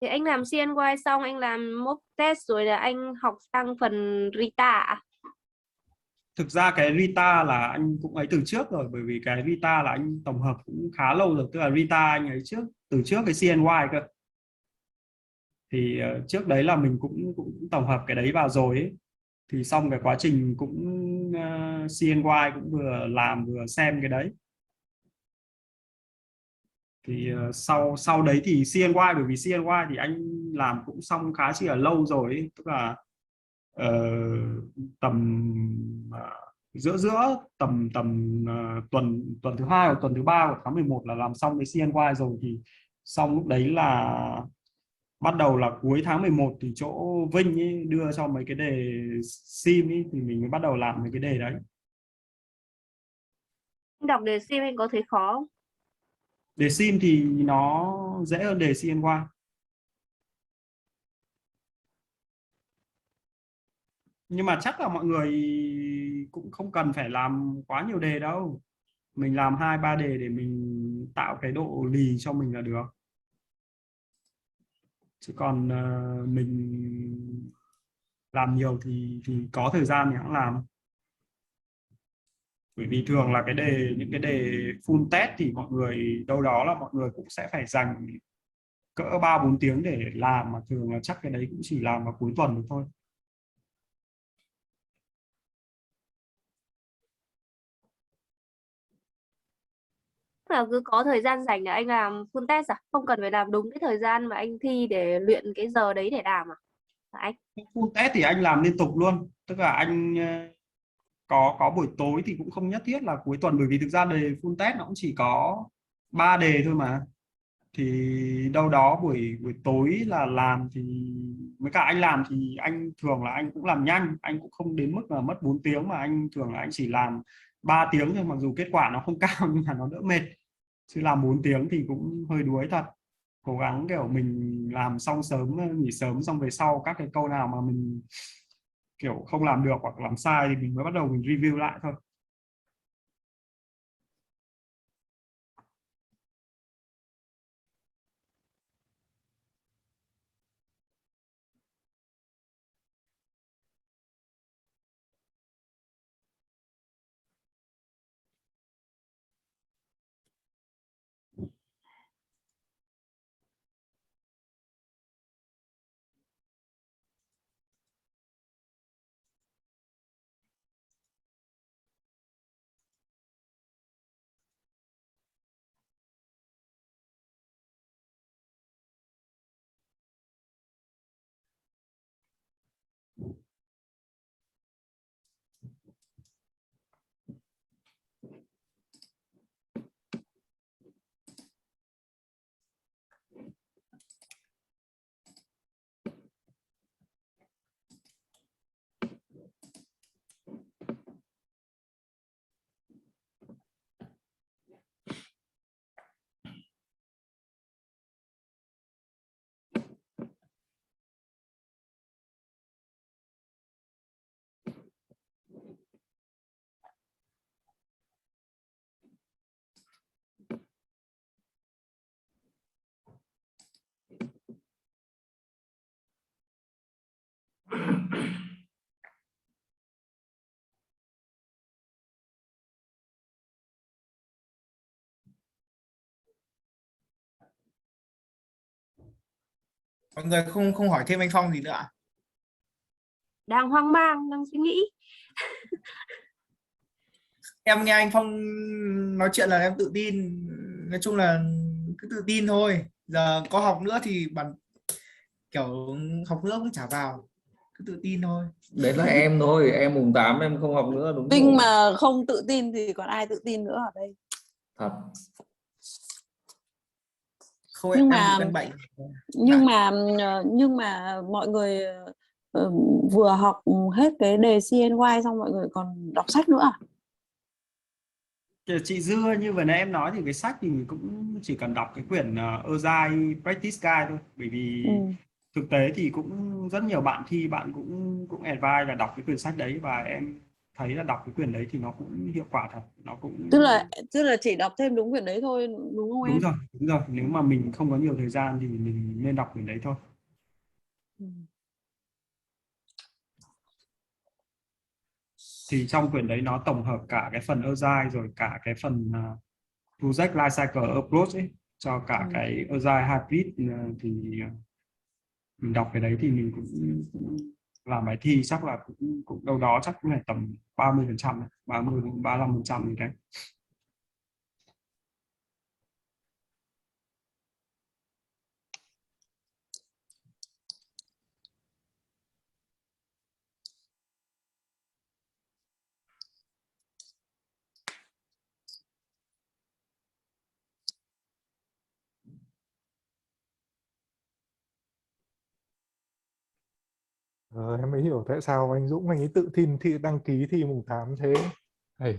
Thì anh làm CNY xong anh làm mock test rồi là anh học sang phần Rita à? Thực ra cái Rita là anh cũng ấy từ trước rồi, bởi vì cái Rita là anh tổng hợp cũng khá lâu rồi, tức là Rita anh ấy từ trước cái CNY cơ. Thì trước đấy là mình cũng tổng hợp cái đấy vào rồi ấy. Thì xong cái quá trình cũng CNY cũng vừa làm vừa xem cái đấy. Thì sau đấy thì CNY, bởi vì CNY thì anh làm cũng xong khá chỉ là lâu rồi ấy. Tức là tầm giữa tầm tuần thứ 2 hoặc tuần thứ 3 của tháng 11 là làm xong cái CNY rồi. Thì xong lúc đấy là bắt đầu là cuối tháng 11 thì chỗ Vinh ấy đưa cho mấy cái đề sim ấy, thì mình mới bắt đầu làm mấy cái đề đấy. Anh đọc đề sim anh có thấy khó không? Đề sim thì nó dễ hơn đề CNY. Nhưng mà chắc là mọi người cũng không cần phải làm quá nhiều đề đâu. Mình làm 2-3 đề để mình tạo cái độ lì cho mình là được. Chứ còn mình làm nhiều thì có thời gian thì cũng làm. Bởi vì thường là những cái đề full test thì mọi người đâu đó là mọi người cũng sẽ phải dành cỡ 3-4 tiếng để làm, mà thường là chắc cái đấy cũng chỉ làm vào cuối tuần được thôi. Là cứ có thời gian rảnh là anh làm full test à? Không cần phải làm đúng cái thời gian mà anh thi để luyện cái giờ đấy để làm à? Anh Full test thì anh làm liên tục luôn, tức là anh có buổi tối thì cũng không nhất thiết là cuối tuần, bởi vì thực ra đề full test nó cũng chỉ có 3 đề thôi mà. thì đâu đó buổi buổi tối là làm thì với cả anh làm thì anh thường là anh cũng làm nhanh, anh cũng không đến mức là mất 4 tiếng, mà anh thường là anh chỉ làm 3 tiếng thôi, mặc dù kết quả nó không cao nhưng mà nó đỡ mệt, chứ làm 4 tiếng thì cũng hơi đuối thật. Cố gắng kiểu mình làm xong sớm, nghỉ sớm, xong về sau các cái câu nào mà mình kiểu không làm được hoặc làm sai thì mình mới bắt đầu mình review lại thôi. Mọi người không không hỏi thêm anh Phong gì nữa ạ? Đang hoang mang, đang suy nghĩ. Em nghe anh Phong nói chuyện là em tự tin, nói chung là cứ tự tin thôi, giờ có học nữa thì bản kiểu học nữa cũng chả vào, cứ tự tin thôi. Đấy là em thôi, em mùng 8 em không học nữa đúng Vinh rồi. mà không tự tin thì còn ai tự tin nữa ở đây. Thật. Không, Nhưng em mà bị căn bệnh. nhưng mà mọi người vừa học hết cái đề CNY xong mọi người còn đọc sách nữa à? Kìa, chị Dưa như vừa nãy em nói thì cái sách thì mình cũng chỉ cần đọc cái quyển Agile Practice Guide thôi, bởi vì Ừ. thực tế thì cũng rất nhiều bạn thi bạn cũng advise là đọc cái quyển sách đấy, và em thấy là đọc cái quyển đấy thì nó cũng hiệu quả thật, nó cũng Tức là chỉ đọc thêm đúng quyển đấy thôi đúng không em? đúng rồi, nếu mà mình không có nhiều thời gian thì mình nên đọc quyển đấy thôi. Ừ. Thì trong quyển đấy nó tổng hợp cả cái phần Agile rồi cả cái phần Project Lifecycle Approach ấy, cho cả cái Agile Hybrid, thì mình đọc cái đấy thì mình cũng làm bài thi chắc là cũng đâu đó chắc cũng phải tầm 30%, 30 đến 35% gì đấy. Em mới hiểu tại sao anh Dũng anh ấy tự tin thi đăng ký thi mùng 8 thế. Hey.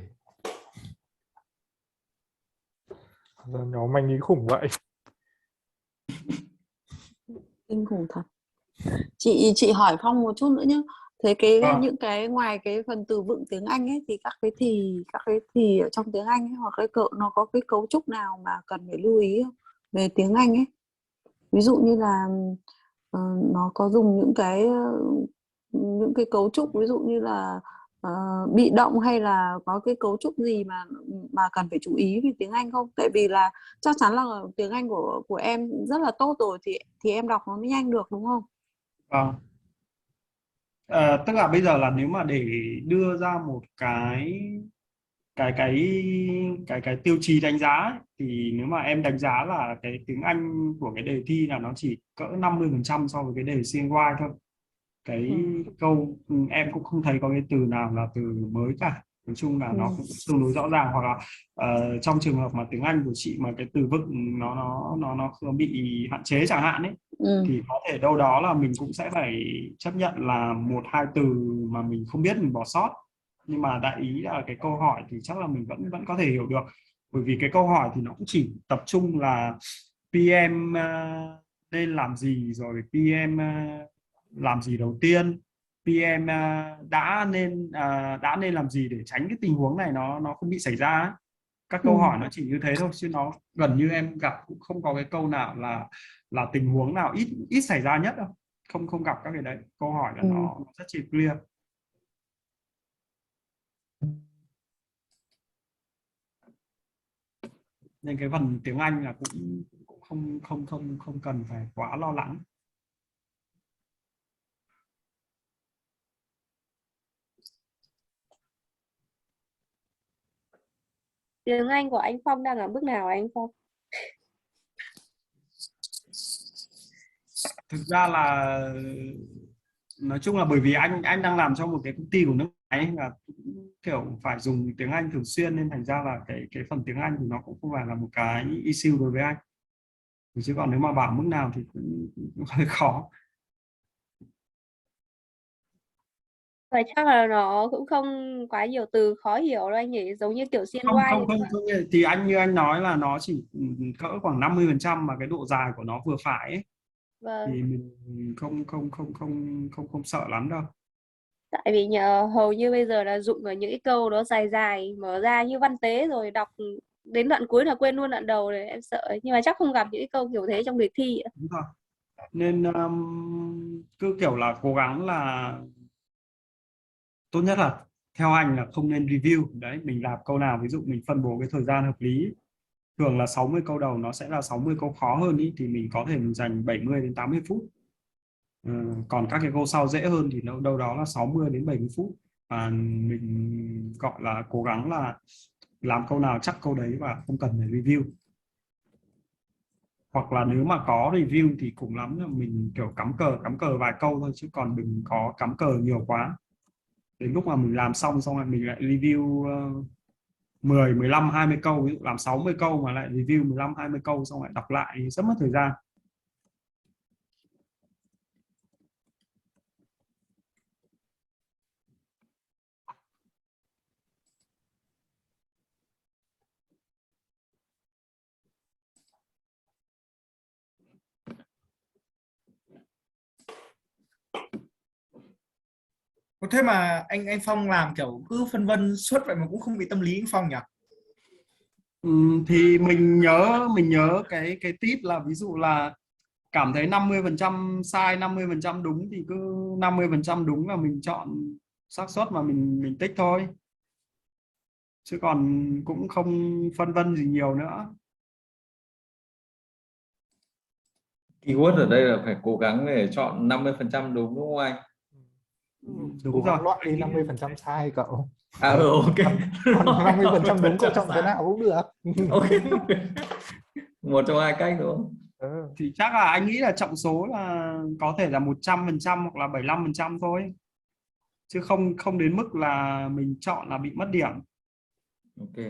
Nhóm anh ấy khủng vậy. Kinh khủng thật. Chị hỏi Phong một chút nữa nhé. Thế những cái ngoài cái phần từ vựng tiếng Anh ấy thì các cái thì ở trong tiếng Anh ấy, hoặc nó có cái cấu trúc nào mà cần phải lưu ý không? Về tiếng Anh ấy. Ví dụ như là nó có dùng những cái cấu trúc ví dụ như là bị động, hay là có cái cấu trúc gì mà cần phải chú ý về tiếng Anh không? Tại vì là chắc chắn là tiếng Anh của em rất là tốt rồi thì em đọc nó mới nhanh được đúng không? Tức là bây giờ là nếu mà để đưa ra một cái tiêu chí đánh giá ấy, thì nếu mà em đánh giá là cái tiếng Anh của cái đề thi là nó chỉ cỡ 50% so với cái đề CNY thôi. Cái câu em cũng không thấy có cái từ nào là từ mới cả, nói chung là Ừ. nó cũng tương đối rõ ràng. Hoặc là trong trường hợp mà tiếng Anh của chị mà cái từ vựng nó bị hạn chế chẳng hạn ấy, Ừ. thì có thể đâu đó là mình cũng sẽ phải chấp nhận là một hai từ mà mình không biết mình bỏ sót, nhưng mà đại ý là cái câu hỏi thì chắc là mình vẫn có thể hiểu được, bởi vì cái câu hỏi thì nó cũng chỉ tập trung là PM nên làm gì, rồi PM làm gì đầu tiên, PM đã nên làm gì để tránh cái tình huống này nó không bị xảy ra ấy. Các câu Ừ. hỏi nó chỉ như thế thôi, chứ nó gần như em gặp cũng không có cái câu nào là tình huống nào ít ít xảy ra nhất đâu, không gặp các cái đấy. Câu hỏi là Ừ. nó rất chi clear. Nên cái phần tiếng Anh là cũng không cần phải quá lo lắng. Tiếng Anh của anh Phong đang ở mức nào hả anh Phong? Thực ra là nói chung là bởi vì anh đang làm cho một cái công ty của nước ngoài và cũng kiểu phải dùng tiếng Anh thường xuyên, nên thành ra là cái phần tiếng Anh thì nó cũng không phải là một cái issue đối với anh. Chứ còn nếu mà bảo mức nào thì cũng hơi khó. Và chắc là nó cũng không quá nhiều từ khó hiểu đâu anh nhỉ, giống như kiểu không CNY không thì không không, thì như anh nói là nó chỉ cỡ khoảng 50%, mà cái độ dài của nó vừa phải ấy, thì vâng. mình không sợ lắm đâu. Tại vì hầu như bây giờ là dụng ở những cái câu nó dài dài mở ra như văn tế, rồi đọc đến đoạn cuối là quên luôn đoạn đầu rồi, em sợ ấy. Nhưng mà chắc không gặp những cái câu kiểu thế trong đề thi ạ. Đúng rồi. Nên cứ kiểu là cố gắng là tốt nhất là theo anh là không nên review đấy. Mình làm câu nào, ví dụ mình phân bố cái thời gian hợp lý, thường là 60 câu đầu nó sẽ là 60 câu khó hơn ý, thì mình có thể mình dành 70 đến 80 phút. Còn các cái câu sau dễ hơn thì đâu đó là 60 đến 70 phút, và mình gọi là cố gắng là làm câu nào chắc câu đấy và không cần phải review. Hoặc là nếu mà có review thì cũng lắm là mình kiểu cắm cờ vài câu thôi, chứ còn đừng có cắm cờ nhiều quá. Đến lúc mà mình làm xong rồi mình lại review 10, 15, 20 câu, ví dụ làm 60 câu mà lại review 15, 20 câu xong lại đọc lại thì rất mất thời gian. Có thế mà anh Phong làm kiểu cứ phân vân suốt vậy mà cũng không bị tâm lý anh Phong nhỉ? Thì mình nhớ cái tip là ví dụ là cảm thấy 50% sai 50% đúng thì cứ 50% đúng là mình chọn xác suất mà mình tích thôi, chứ còn cũng không phân vân gì nhiều nữa. Keyword ở đây là phải cố gắng để chọn 50% đúng đúng không anh? Cố Đúng rồi, gắng loại đi anh nghĩ 50% sai cậu. À ok. Còn 50% đúng cậu chọn cái 50% nào cũng được. Ok. Một trong hai cách đúng không? Ừ. thì chắc là anh nghĩ là trọng số là có thể là 100% hoặc là 75% thôi, chứ không không đến mức là mình chọn là bị mất điểm. Ok.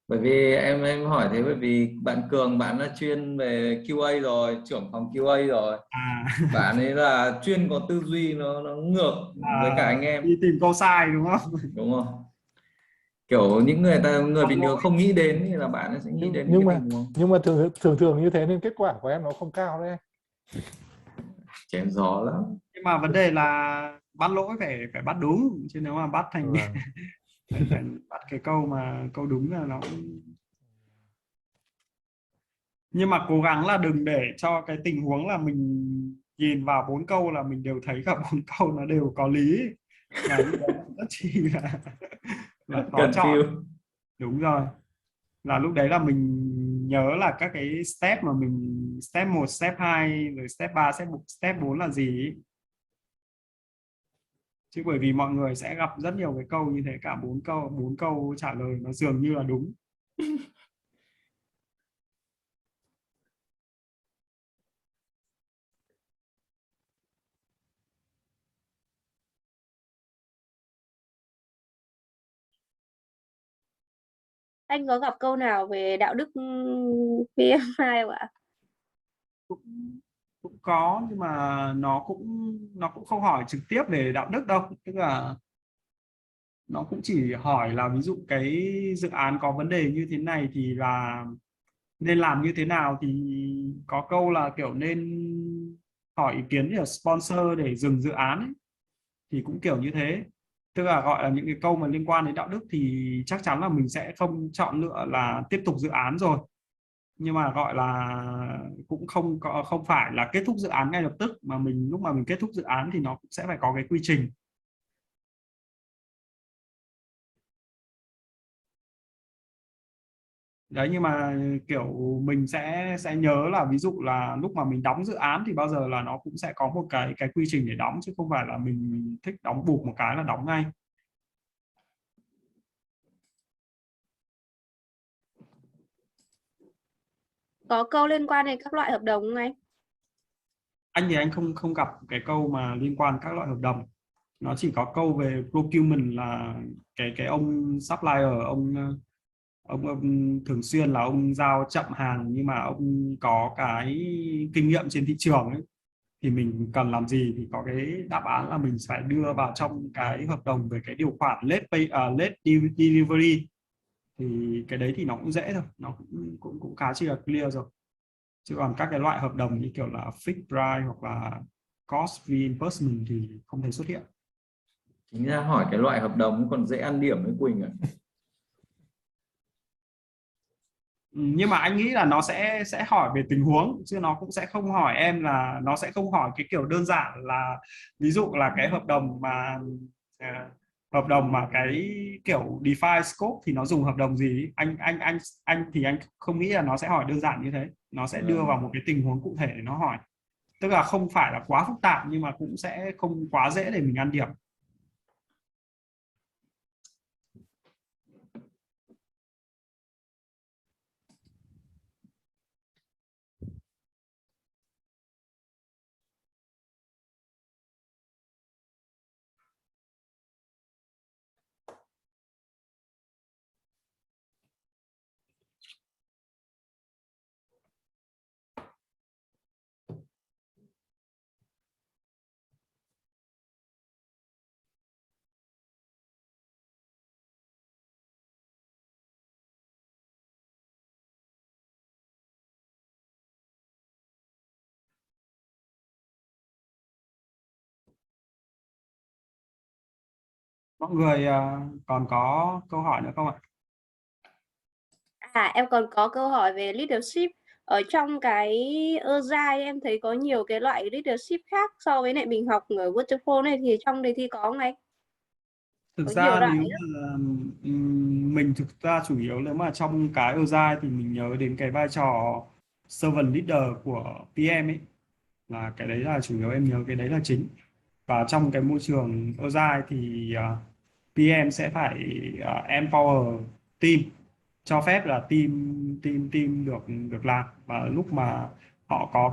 Bởi vì em hỏi thế bởi vì bạn Cường bạn là chuyên về QA rồi, trưởng phòng QA rồi. Bạn ấy là chuyên có tư duy nó ngược với cả anh em. Đi tìm câu sai đúng không? Đúng không? Kiểu những người bình thường không nghĩ đến thì là bạn ấy sẽ nghĩ đến những cái tình huống nhưng mà thường như thế nên kết quả của em nó không cao đấy. chém gió lắm. Nhưng mà vấn đề là bắt lỗi phải bắt đúng, chứ nếu mà bắt thành phải bắt cái câu mà câu đúng là nó nhưng mà cố gắng là đừng để cho cái tình huống là mình nhìn vào 4 câu là mình đều thấy cả 4 câu nó đều có lý, là lúc đấy rất chi là khó chọn. Confuse. Đúng rồi, là lúc đấy là mình nhớ là các cái step mà mình step 1, step 2 rồi step 3, step 4 là gì ý. Chứ bởi vì mọi người sẽ gặp rất nhiều cái câu như thế, cả 4 câu trả lời nó dường như là đúng. Anh có gặp câu nào về đạo đức PMI không ạ? Cũng có, nhưng mà nó cũng không hỏi trực tiếp về đạo đức đâu, tức là nó cũng chỉ hỏi là ví dụ cái dự án có vấn đề như thế này thì là nên làm như thế nào, thì có câu là kiểu nên hỏi ý kiến của sponsor để dừng dự án ấy. Thì cũng kiểu như thế, tức là gọi là những cái câu mà liên quan đến đạo đức thì chắc chắn là mình sẽ không chọn lựa là tiếp tục dự án rồi, nhưng mà gọi là cũng không phải là kết thúc dự án ngay lập tức, mà mình lúc mà mình kết thúc dự án thì nó cũng sẽ phải có cái quy trình. Đấy, nhưng mà kiểu mình sẽ nhớ là ví dụ là lúc mà mình đóng dự án thì bao giờ là nó cũng sẽ có một cái quy trình để đóng, chứ không phải là mình thích đóng bụp một cái là đóng ngay. Có câu liên quan đến các loại hợp đồng không anh? Anh thì anh không gặp cái câu mà liên quan các loại hợp đồng, nó chỉ có câu về procurement là cái ông supplier, ông thường xuyên là ông giao chậm hàng, nhưng mà ông có cái kinh nghiệm trên thị trường ấy, thì mình cần làm gì thì có cái đáp án là mình phải đưa vào trong cái hợp đồng về cái điều khoản late delivery, thì cái đấy thì nó cũng dễ thôi, nó cũng khá chi là clear rồi. Chứ còn các cái loại hợp đồng như kiểu là fixed price hoặc là cost reimbursement thì không thể xuất hiện. Chính ra hỏi cái loại hợp đồng còn dễ ăn điểm với Quỳnh ạ. Nhưng mà anh nghĩ là nó sẽ hỏi về tình huống, chứ nó cũng sẽ không hỏi em là, nó sẽ không hỏi cái kiểu đơn giản là ví dụ là cái hợp đồng mà hợp đồng mà cái kiểu define scope thì nó dùng hợp đồng gì. Anh thì anh không nghĩ là nó sẽ hỏi đơn giản như thế, nó sẽ đưa vào một cái tình huống cụ thể để nó hỏi, tức là không phải là quá phức tạp nhưng mà cũng sẽ không quá dễ để mình ăn điểm. Mọi người còn có câu hỏi nữa không ạ? Em còn có câu hỏi về leadership. Ở trong cái Agile em thấy có nhiều cái loại leadership khác so với lại mình học ở Waterfall này, thì trong đấy thì có không anh? Thực Có nhiều ra loại nếu á. mà mình thực ra chủ yếu nếu mà trong cái Agile thì mình nhớ đến cái vai trò servant leader của PM ấy, là cái đấy là chủ yếu, em nhớ cái đấy là chính. Và trong cái môi trường Agile thì PM sẽ phải empower team, cho phép là team được được làm, và lúc mà họ có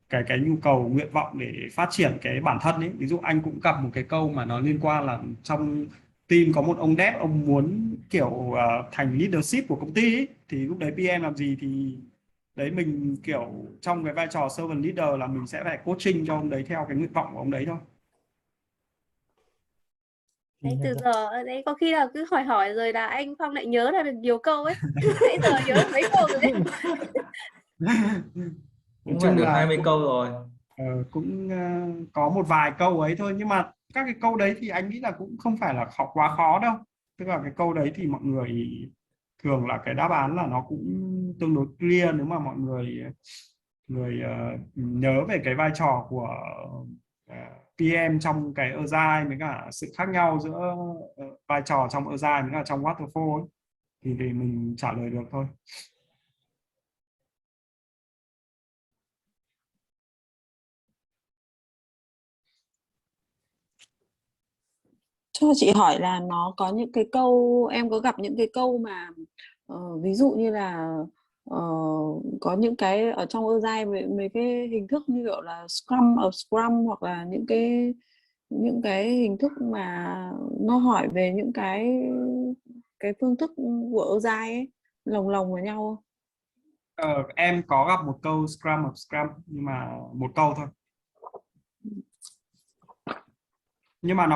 cái nhu cầu nguyện vọng để phát triển cái bản thân ấy. Ví dụ anh cũng gặp một cái câu mà nó liên quan là trong team có một ông dev, ông muốn kiểu thành leadership của công ty ấy. Thì lúc đấy PM làm gì, thì đấy mình kiểu trong cái vai trò servant leader là mình sẽ phải coaching cho ông đấy theo cái nguyện vọng của ông đấy thôi. Đấy, từ giờ đấy có khi là cứ hỏi hỏi rồi là anh Phong lại nhớ ra được nhiều câu ấy. Nãy giờ nhớ được mấy câu rồi đấy. Nói Cũng phải chung được là 20 câu rồi. cũng có một vài câu ấy thôi, nhưng mà các cái câu đấy thì anh nghĩ là cũng không phải là quá khó đâu, tức là cái câu đấy thì mọi người thường là cái đáp án là nó cũng tương đối clear nếu mà mọi người nhớ về cái vai trò của PM trong cái Agile với cả sự khác nhau giữa vai trò trong Agile với cả trong Waterfall ấy, thì mình trả lời được thôi. Cho chị hỏi là nó có những cái câu, em có gặp những cái câu mà ví dụ như là có những cái ở trong Agile mấy cái hình thức như kiểu là Scrum hoặc là những cái hình thức mà nó hỏi về những cái cái phương thức của Ozai ấy, lồng vào nhau không? Em có gặp một câu Scrum of Scrum, nhưng mà một câu thôi. Nhưng mà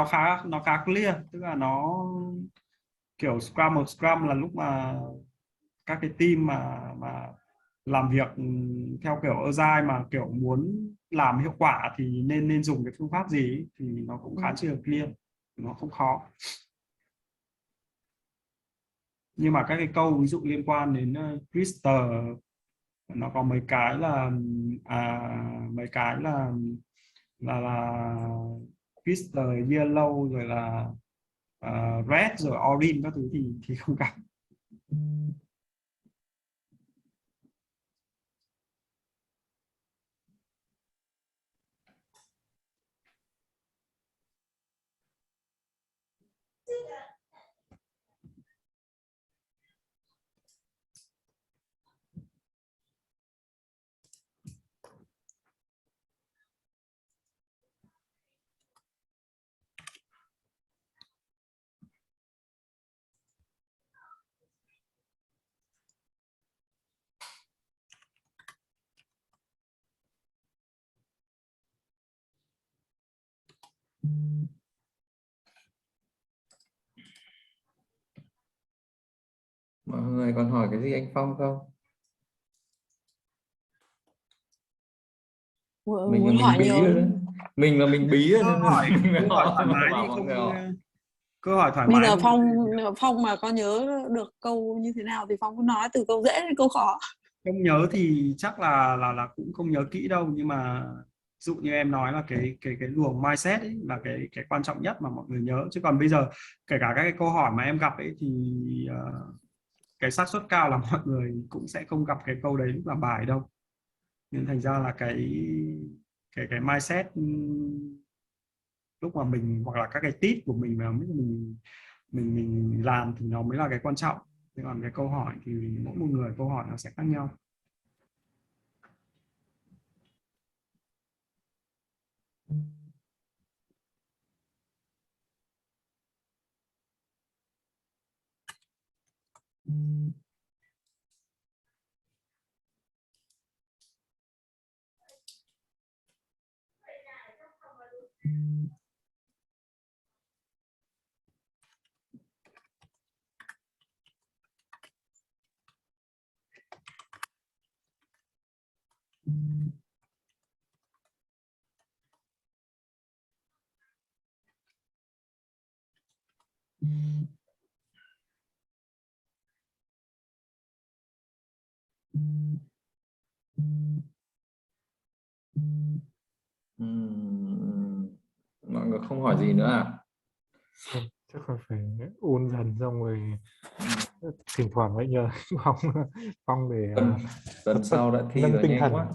nó khá clear, tức là nó kiểu Scrum of Scrum là lúc mà các cái team mà làm việc theo kiểu Agile mà kiểu muốn làm hiệu quả thì nên dùng cái phương pháp gì ấy, thì nó cũng khá là clear, nó không khó. Nhưng mà các cái câu ví dụ liên quan đến Twister, nó có mấy cái là Twister, Yellow, rồi là Red, rồi Orange các thứ thì không gặp. Mọi người còn hỏi cái gì anh Phong không? Mình Muốn là hỏi mình bí nhiều rồi đấy. Mình là mình bí rồi Câu hỏi thoải mái bảo đi, mọi không người hỏi. câu hỏi thoải Bây mái. giờ Phong mà có nhớ được câu như thế nào thì Phong cứ nói từ câu dễ đến câu khó. Không nhớ thì chắc là cũng không nhớ kỹ đâu, nhưng mà ví dụ như em nói là cái luồng mindset ấy là cái quan trọng nhất mà mọi người nhớ. Chứ còn bây giờ kể cả các cái câu hỏi mà em gặp ấy thì cái xác suất cao là mọi người cũng sẽ không gặp cái câu đấy lúc làm bài đâu, nên thành ra là cái mindset lúc mà mình, hoặc là các cái tip của mình mà mình làm thì nó mới là cái quan trọng. Thế còn cái câu hỏi thì mỗi một người câu hỏi nó sẽ khác nhau. Mọi người không hỏi gì nữa à? Chắc là phải ôn dần xong rồi thỉnh thoảng phải nhờ Phong để Tuần sau đã thi nâng rồi, tinh nhanh thần. quá.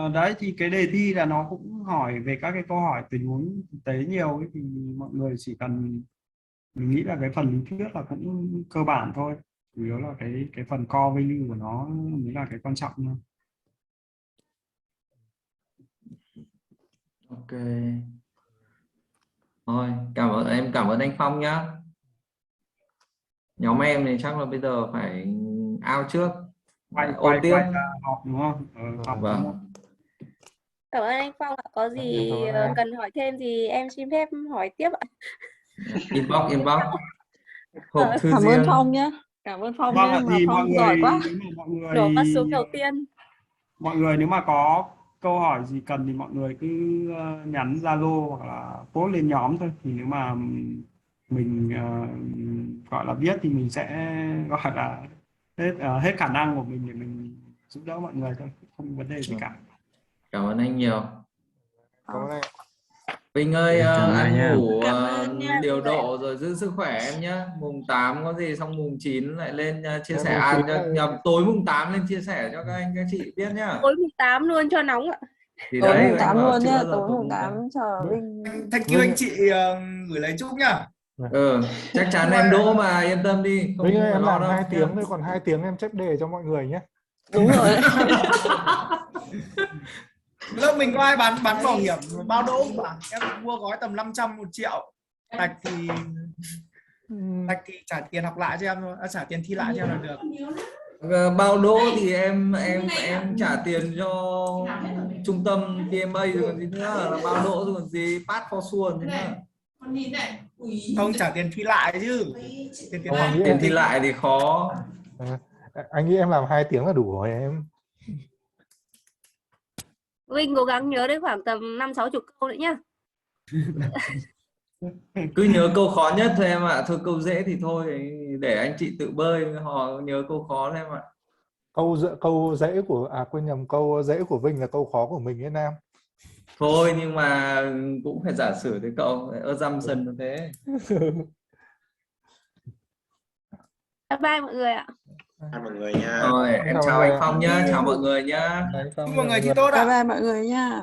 Đấy thì cái đề thi là nó cũng hỏi về các cái câu hỏi tình huống thực tế nhiều ấy, thì mọi người chỉ cần, mình nghĩ là cái phần lý thuyết là cũng cơ bản thôi, chủ yếu là cái phần core value của nó mới là cái quan trọng thôi. Ok. Thôi, cảm ơn anh Phong nhá. Nhóm em thì chắc là bây giờ phải out trước. Ôn tiếp. Quay ra học đúng không? Học đúng không? Vâng. Cảm ơn anh Phong ạ. Có gì cần hỏi thêm thì em xin phép hỏi tiếp ạ. Inbox. Hộp thư Cảm riêng. ơn Phong nhé. Cảm ơn Phong Vâng nhé. ạ, Mà thì Phong giỏi quá. Đổ mắt xuống đầu tiên. Mọi người nếu mà có câu hỏi gì cần thì mọi người cứ nhắn Zalo hoặc là post lên nhóm thôi. Thì nếu mà mình gọi là biết thì mình sẽ gọi là hết khả năng của mình để mình giúp đỡ mọi người thôi, không vấn đề gì cả. Cảm ơn anh nhiều. Cảm ơn anh. Bình ơi, ăn ngủ nha, điều độ rồi giữ sức khỏe em nhé. Mùng 8 có gì xong mùng 9 lại lên chia sẻ. Nhầm, tối mùng 8 lên chia sẻ cho các anh các chị biết nhá. Tối mùng 8 luôn cho nóng ạ. Thì Tối đấy, mùng 8 luôn nhá. tối Tối mùng mùng 8 chờ Vinh. Thank you anh chị gửi lời chúc nhá. Chắc chắn em đỗ mà, yên tâm đi. Vinh ơi, em làm 2 tiếng thôi, còn 2 tiếng em chép đề cho mọi người nhé. Đúng rồi. Lớp mình có ai bán bảo hiểm bao đỗ mà em mua gói tầm 500 1 triệu. tạch thì trả tiền học lại cho em thôi, trả tiền thi lại cho em là được. Bao đỗ thì em trả tiền cho trung tâm PMA rồi còn gì nữa, là bao đỗ rồi còn gì, pass for sure thế nữa. Không, trả tiền thi lại chứ. Không, anh nghĩ Tiền thi lại thì khó. anh nghĩ em làm 2 tiếng là đủ rồi em. Vinh cố gắng nhớ đến khoảng tầm 50-60 câu nữa nhá. Cứ nhớ câu khó nhất thôi em ạ. Thôi câu dễ thì thôi để anh chị tự bơi, họ nhớ câu khó thôi em ạ. Câu dễ của quên nhầm, câu dễ của Vinh là câu khó của mình ấy Nam. Thôi nhưng mà cũng phải giả sử thế cậu, assumption như thế. Bye bye mọi người ạ. Chào mọi người nha. Rồi em chào anh Phong nhá, chào mọi người nhá. Chúc mọi người thi tốt ạ. Bye bye mọi người nha.